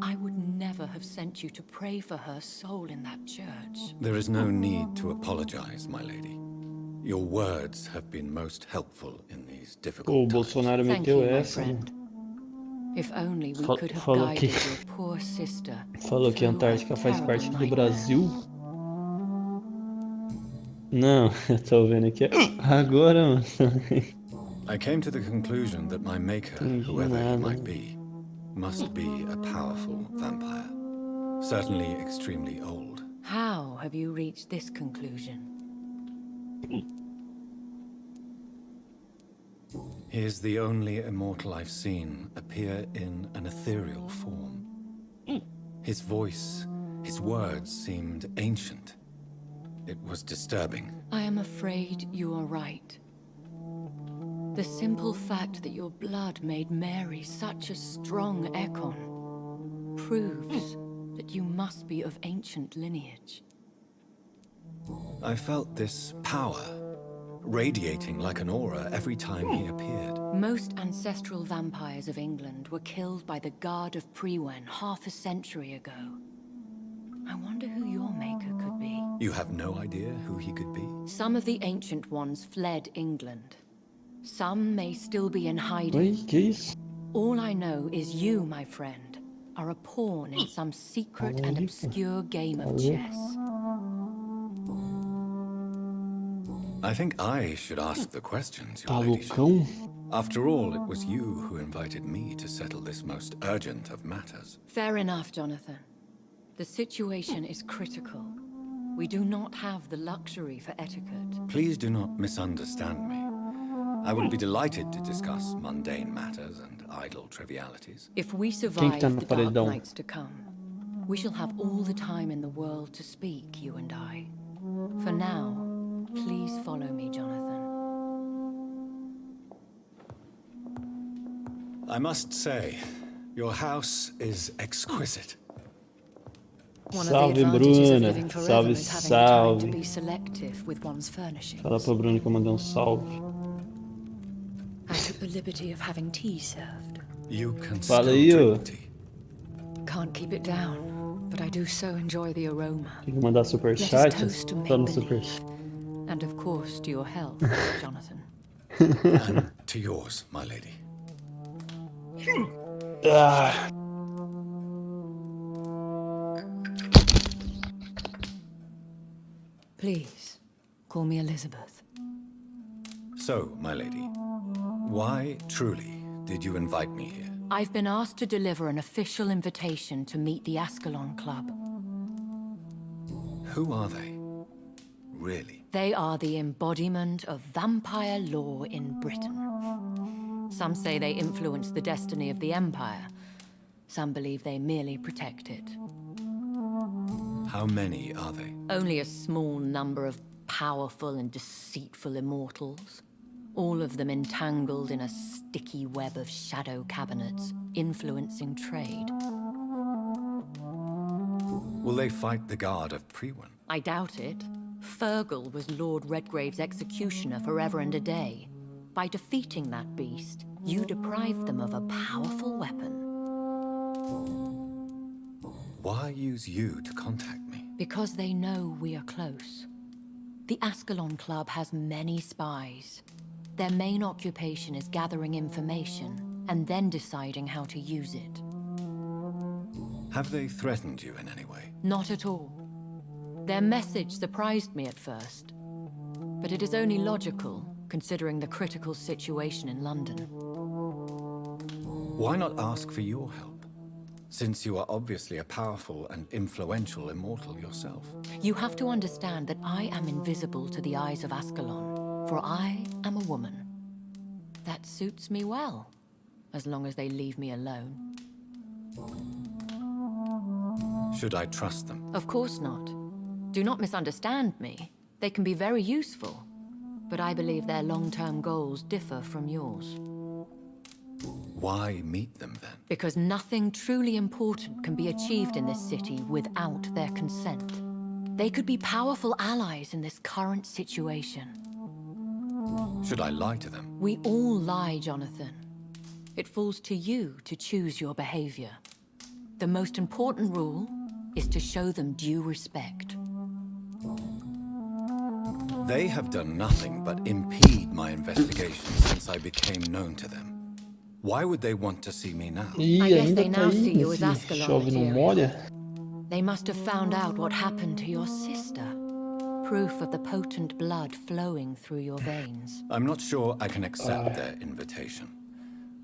I would never have sent you to pray for her soul in that church. There is no need to apologize, my lady. Your words have been most helpful in these O difficult times. Bolsonaro Thank meteu you, my essa. friend. If only we could have Falou guided que your poor sister falou que a through her Antártica faz parte terrible do nightmare. Brasil. Não, eu tô vendo aqui. Agora, mano. I came to the conclusion that my maker, whoever he might be, must be a powerful vampire. Certainly extremely old. How have you reached this conclusion? He is the only immortal I've seen appear in an ethereal form. His voice, his words seemed ancient. It was disturbing. I am afraid you are right. The simple fact that your blood made Mary such a strong Ekon proves that you must be of ancient lineage. I felt this power, radiating like an aura every time he appeared. Most ancestral vampires of England were killed by the Guard of Prewen half a century ago. I wonder who your maker could be. You have no idea who he could be? Some of the ancient ones fled England. Some may still be in hiding. Oi, que isso? All I know is you, my friend, are a pawn in some secret and obscure game of chess. I think I should ask the questions, Tá your ladyship. loucão? After all, it was you who invited me to settle this most urgent of matters. Fair enough, Jonathan. The situation is critical. We do not have the luxury for etiquette. Please do not misunderstand me. I would be delighted to discuss mundane matters and idle trivialities. If we Quem que survive tá no the dark paredão? nights to come, we shall have all the time in the world to speak, you and I. For now, please follow me, Jonathan. I must say, your house is exquisite. One of the Salve, advantages of Bruna. living forever Salve, is having the time to salve. be selective with one's furnishings. Fala pro Bruno que eu mandei salve. I took the liberty of having tea served. You can Fala still aí, ô. drink tea. Can't keep it down, but I do so enjoy the aroma. Tem que mandar superchat? Let us toast to Tá no make-believe. superchat. And of course to your health, Jonathan. And to yours, my lady. Ah. Please, call me Elizabeth. So, my lady, why truly did you invite me here? I've been asked to deliver an official invitation to meet the Ascalon Club. Who are they? Really? They are the embodiment of vampire law in Britain. Some say they influence the destiny of the Empire. Some believe they merely protect it. How many are they? Only a small number of powerful and deceitful immortals. All of them entangled in a sticky web of shadow cabinets, influencing trade. Will they fight the guard of Priwen? I doubt it. Fergal was Lord Redgrave's executioner forever and a day. By defeating that beast, you deprived them of a powerful weapon. Why use you to contact me? Because they know we are close. The Ascalon Club has many spies. Their main occupation is gathering information and then deciding how to use it. Have they threatened you in any way? Not at all. Their message surprised me at first, but it is only logical, considering the critical situation in London. Why not ask for your help? Since you are obviously a powerful and influential immortal yourself. You have to understand that I am invisible to the eyes of Ascalon, for I am a woman. That suits me well, as long as they leave me alone. Should I trust them? Of course not. Do not misunderstand me. They can be very useful, but I believe their long-term goals differ from yours. Why meet them then? Because nothing truly important can be achieved in this city without their consent. They could be powerful allies in this current situation. Should I lie to them? We all lie, Jonathan. It falls to you to choose your behavior. The most important rule is to show them due respect. They have done nothing but impede my investigation since I became known to them. Why would they want to see me now? I guess they now see you as nesse Ascalon chove não material. molha. They must have found out what happened to your sister. Proof of the potent blood flowing through your veins. I'm not sure I can accept their invitation.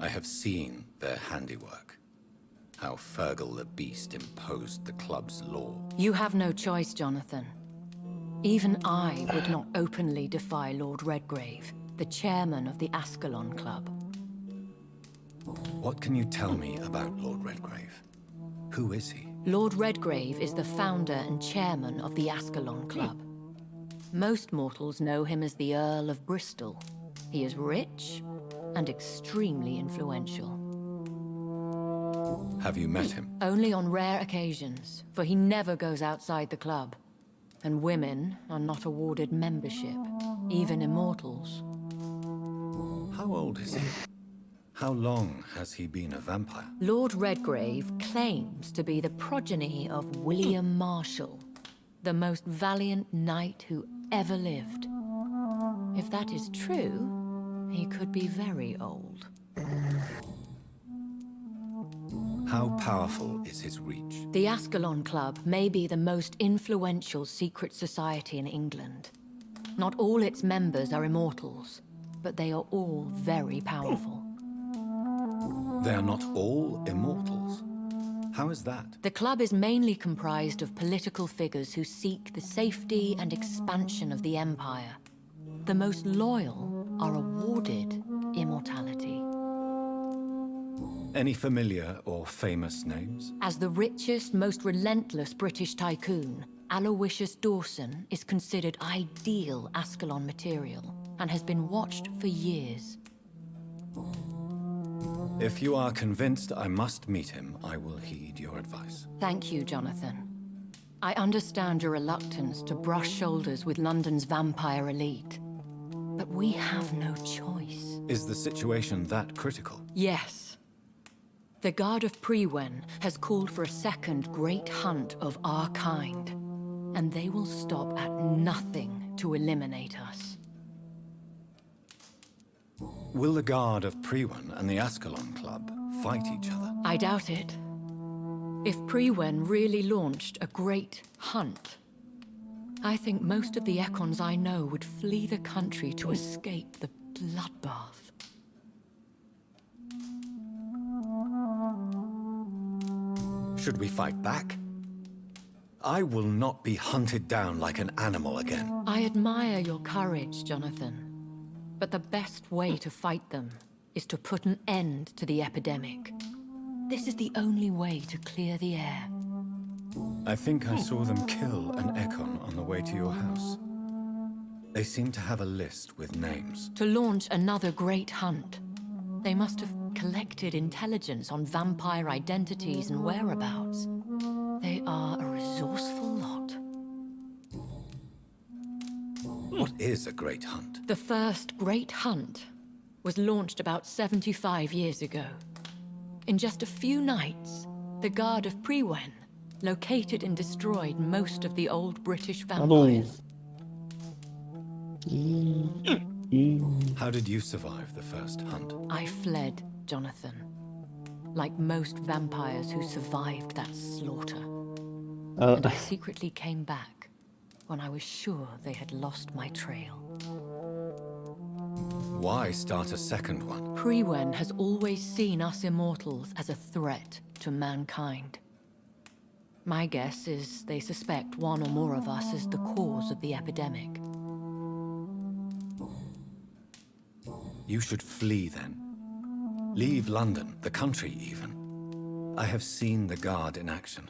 I have seen their handiwork. How Fergal the Beast imposed the club's law. You have no choice, Jonathan. Even I would not openly defy Lord Redgrave, the chairman of the Ascalon Club. What can you tell me about Lord Redgrave? Who is he? Lord Redgrave is the founder and chairman of the Ascalon Club. Most mortals know him as the Earl of Bristol. He is rich and extremely influential. Have you met him? Only on rare occasions, for he never goes outside the club. And women are not awarded membership, even immortals. How old is he? How long has he been a vampire? Lord Redgrave claims to be the progeny of William Marshall, the most valiant knight who ever lived. If that is true, he could be very old. How powerful is his reach? The Ascalon Club may be the most influential secret society in England. Not all its members are immortals, but they are all very powerful. They are not all immortals. How is that? The club is mainly comprised of political figures who seek the safety and expansion of the Empire. The most loyal are awarded immortality. Any familiar or famous names? As the richest, most relentless British tycoon, Aloysius Dawson is considered ideal Ascalon material and has been watched for years. If you are convinced I must meet him, I will heed your advice. Thank you, Jonathan. I understand your reluctance to brush shoulders with London's vampire elite, but we have no choice. Is the situation that critical? Yes. The Guard of Prewen has called for a second great hunt of our kind, and they will stop at nothing to eliminate us. Will the Guard of Prewen and the Ascalon Club fight each other? I doubt it. If Prewen really launched a great hunt, I think most of the Econs I know would flee the country to escape the bloodbath. Should we fight back? I will not be hunted down like an animal again. I admire your courage, Jonathan. But the best way to fight them is to put an end to the epidemic. This is the only way to clear the air. I think I saw them kill an Econ on the way to your house. They seem to have a list with names. To launch another great hunt, they must have collected intelligence on vampire identities and whereabouts. They are a resourceful lot. What is a great hunt? The first great hunt was launched about 75 years ago. In just a few nights, the Guard of Prewen located and destroyed most of the old British vampires. How did you survive the first hunt? I fled, Jonathan. Like most vampires who survived that slaughter. And I secretly came back when I was sure they had lost my trail. Why start a second one? Prewen has always seen us immortals as a threat to mankind. My guess is they suspect one or more of us as the cause of the epidemic. You should flee then. Leave London, the country even. I have seen the Guard in action.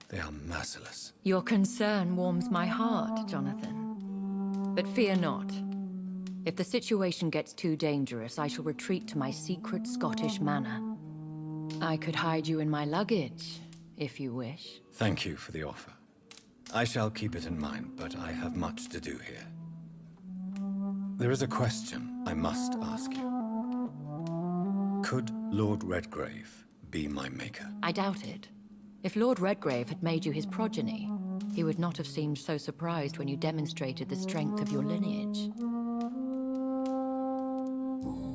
They are merciless. Your concern warms my heart, Jonathan. But fear not. If the situation gets too dangerous, I shall retreat to my secret Scottish manor. I could hide you in my luggage, if you wish. Thank you for the offer. I shall keep it in mind, but I have much to do here. There is a question I must ask you. Could Lord Redgrave be my maker? I doubt it. If Lord Redgrave had made you his progeny, he would not have seemed so surprised when you demonstrated the strength of your lineage.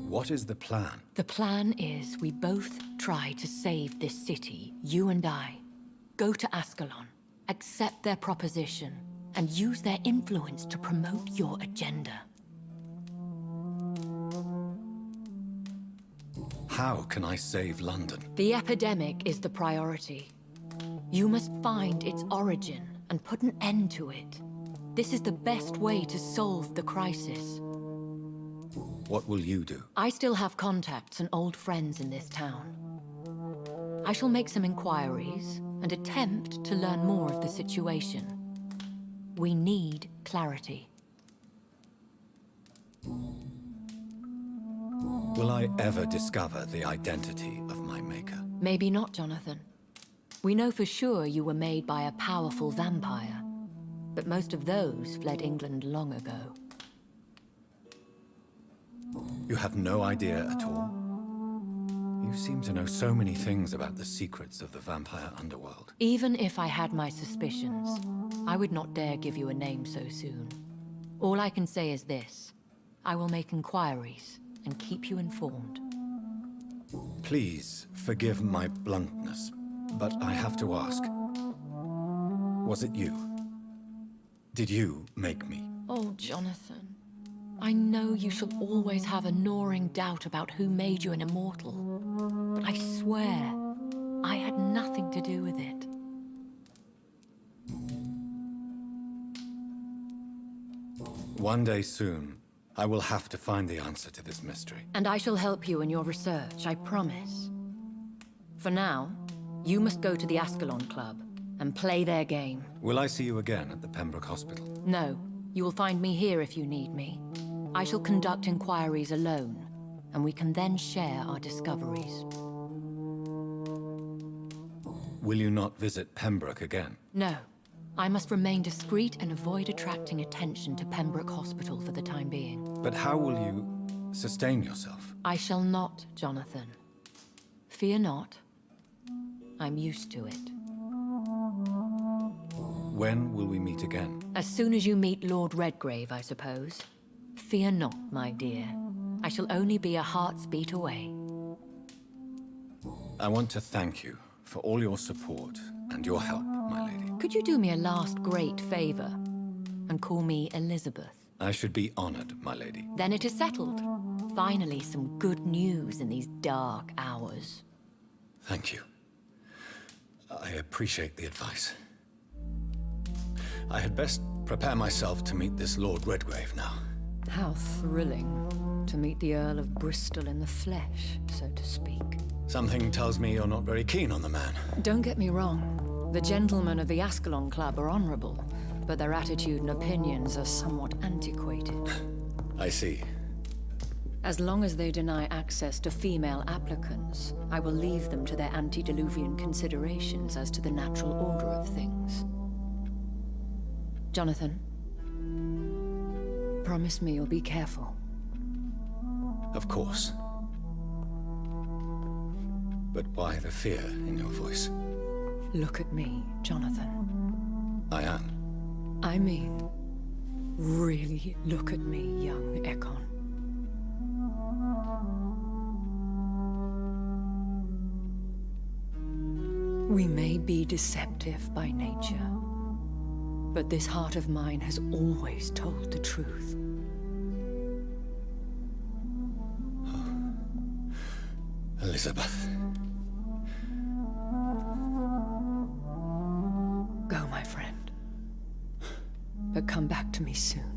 What is the plan? The plan is we both try to save this city, you and I. Go to Ascalon, accept their proposition, and use their influence to promote your agenda. How can I save London? The epidemic is the priority. You must find its origin and put an end to it. This is the best way to solve the crisis. What will you do? I still have contacts and old friends in this town. I shall make some inquiries and attempt to learn more of the situation. We need clarity. Will I ever discover the identity of my maker? Maybe not, Jonathan. We know for sure you were made by a powerful vampire, but most of those fled England long ago. You have no idea at all? You seem to know so many things about the secrets of the vampire underworld. Even if I had my suspicions, I would not dare give you a name so soon. All I can say is this. I will make inquiries and keep you informed. Please forgive my bluntness, but I have to ask. Was it you? Did you make me? Oh, Jonathan. I know you shall always have a gnawing doubt about who made you an immortal, but I swear I had nothing to do with it. One day soon, I will have to find the answer to this mystery. And I shall help you in your research, I promise. For now, you must go to the Ascalon Club and play their game. Will I see you again at the Pembroke Hospital? No, you will find me here if you need me. I shall conduct inquiries alone, and we can then share our discoveries. Will you not visit Pembroke again? No. I must remain discreet and avoid attracting attention to Pembroke Hospital for the time being. But how will you sustain yourself? I shall not, Jonathan. Fear not. I'm used to it. When will we meet again? As soon as you meet Lord Redgrave, I suppose. Fear not, my dear. I shall only be a heart's beat away. I want to thank you for all your support and your help, my lady. Could you do me a last great favor and call me Elizabeth? I should be honored, my lady. Then it is settled. Finally, some good news in these dark hours. Thank you. I appreciate the advice. I had best prepare myself to meet this Lord Redgrave now. How thrilling to meet the Earl of Bristol in the flesh, so to speak. Something tells me you're not very keen on the man. Don't get me wrong. The gentlemen of the Ascalon Club are honorable, but their attitude and opinions are somewhat antiquated. I see. As long as they deny access to female applicants, I will leave them to their antediluvian considerations as to the natural order of things. Jonathan, promise me you'll be careful. Of course. But why the fear in your voice? Look at me, Jonathan. I am. I mean, really look at me, young Ekon. We may be deceptive by nature, but this heart of mine has always told the truth. Oh. Elizabeth. Go, my friend. But come back to me soon.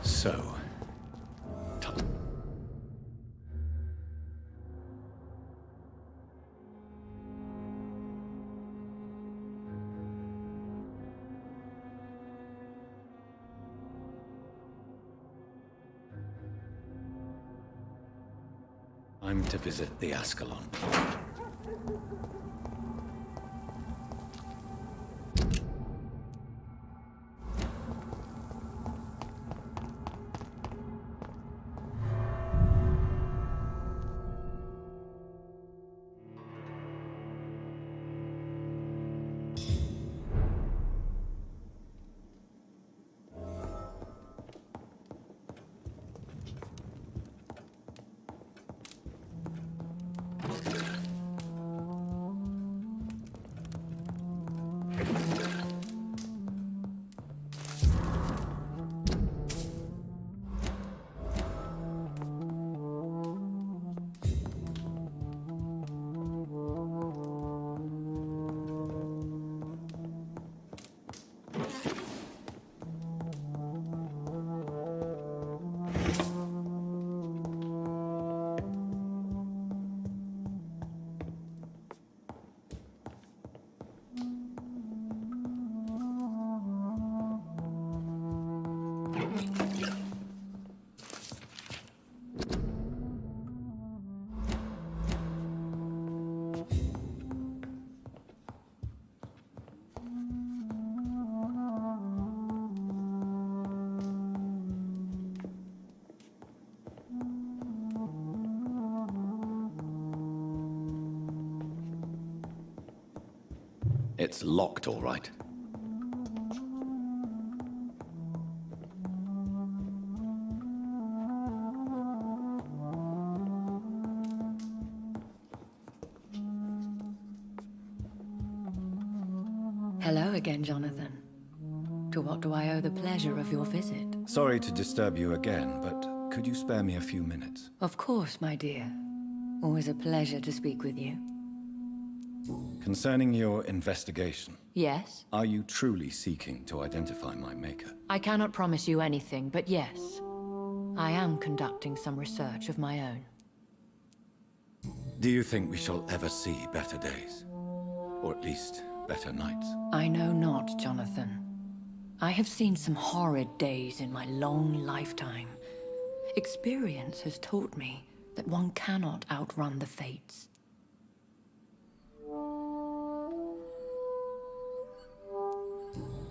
So... I'm to visit the Ascalon. It's locked, all right. Hello again, Jonathan. To what do I owe the pleasure of your visit? Sorry to disturb you again, but could you spare me a few minutes? Of course, my dear. Always a pleasure to speak with you. Concerning your investigation, Yes? are you truly seeking to identify my maker? I cannot promise you anything, but yes. I am conducting some research of my own. Do you think we shall ever see better days? Or at least, better nights? I know not, Jonathan. I have seen some horrid days in my long lifetime. Experience has taught me that one cannot outrun the fates.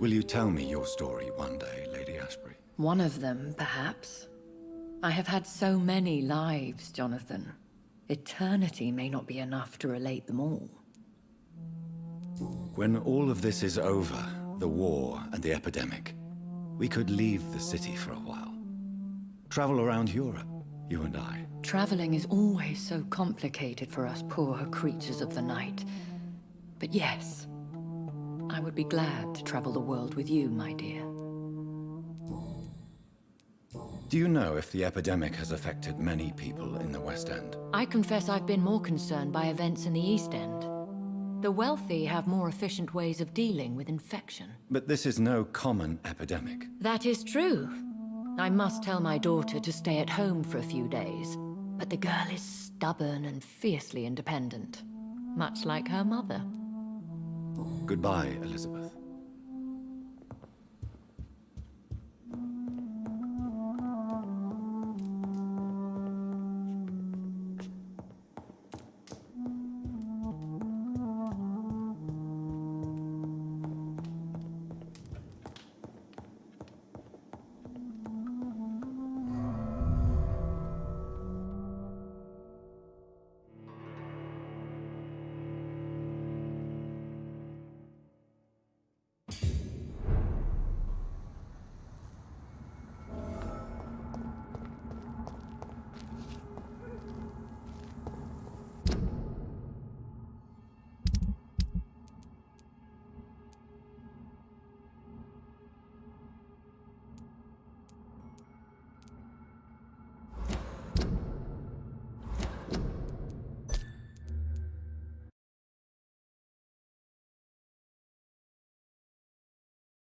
Will you tell me your story one day, Lady Ashbury? One of them, perhaps. I have had so many lives, Jonathan. Eternity may not be enough to relate them all. When all of this is over, the war and the epidemic, we could leave the city for a while. Travel around Europe, you and I. Traveling is always so complicated for us poor creatures of the night. But yes, I would be glad to travel the world with you, my dear. Do you know if the epidemic has affected many people in the West End? I confess I've been more concerned by events in the East End. The wealthy have more efficient ways of dealing with infection. But this is no common epidemic. That is true. I must tell my daughter to stay at home for a few days. But the girl is stubborn and fiercely independent, much like her mother. Goodbye, Elizabeth.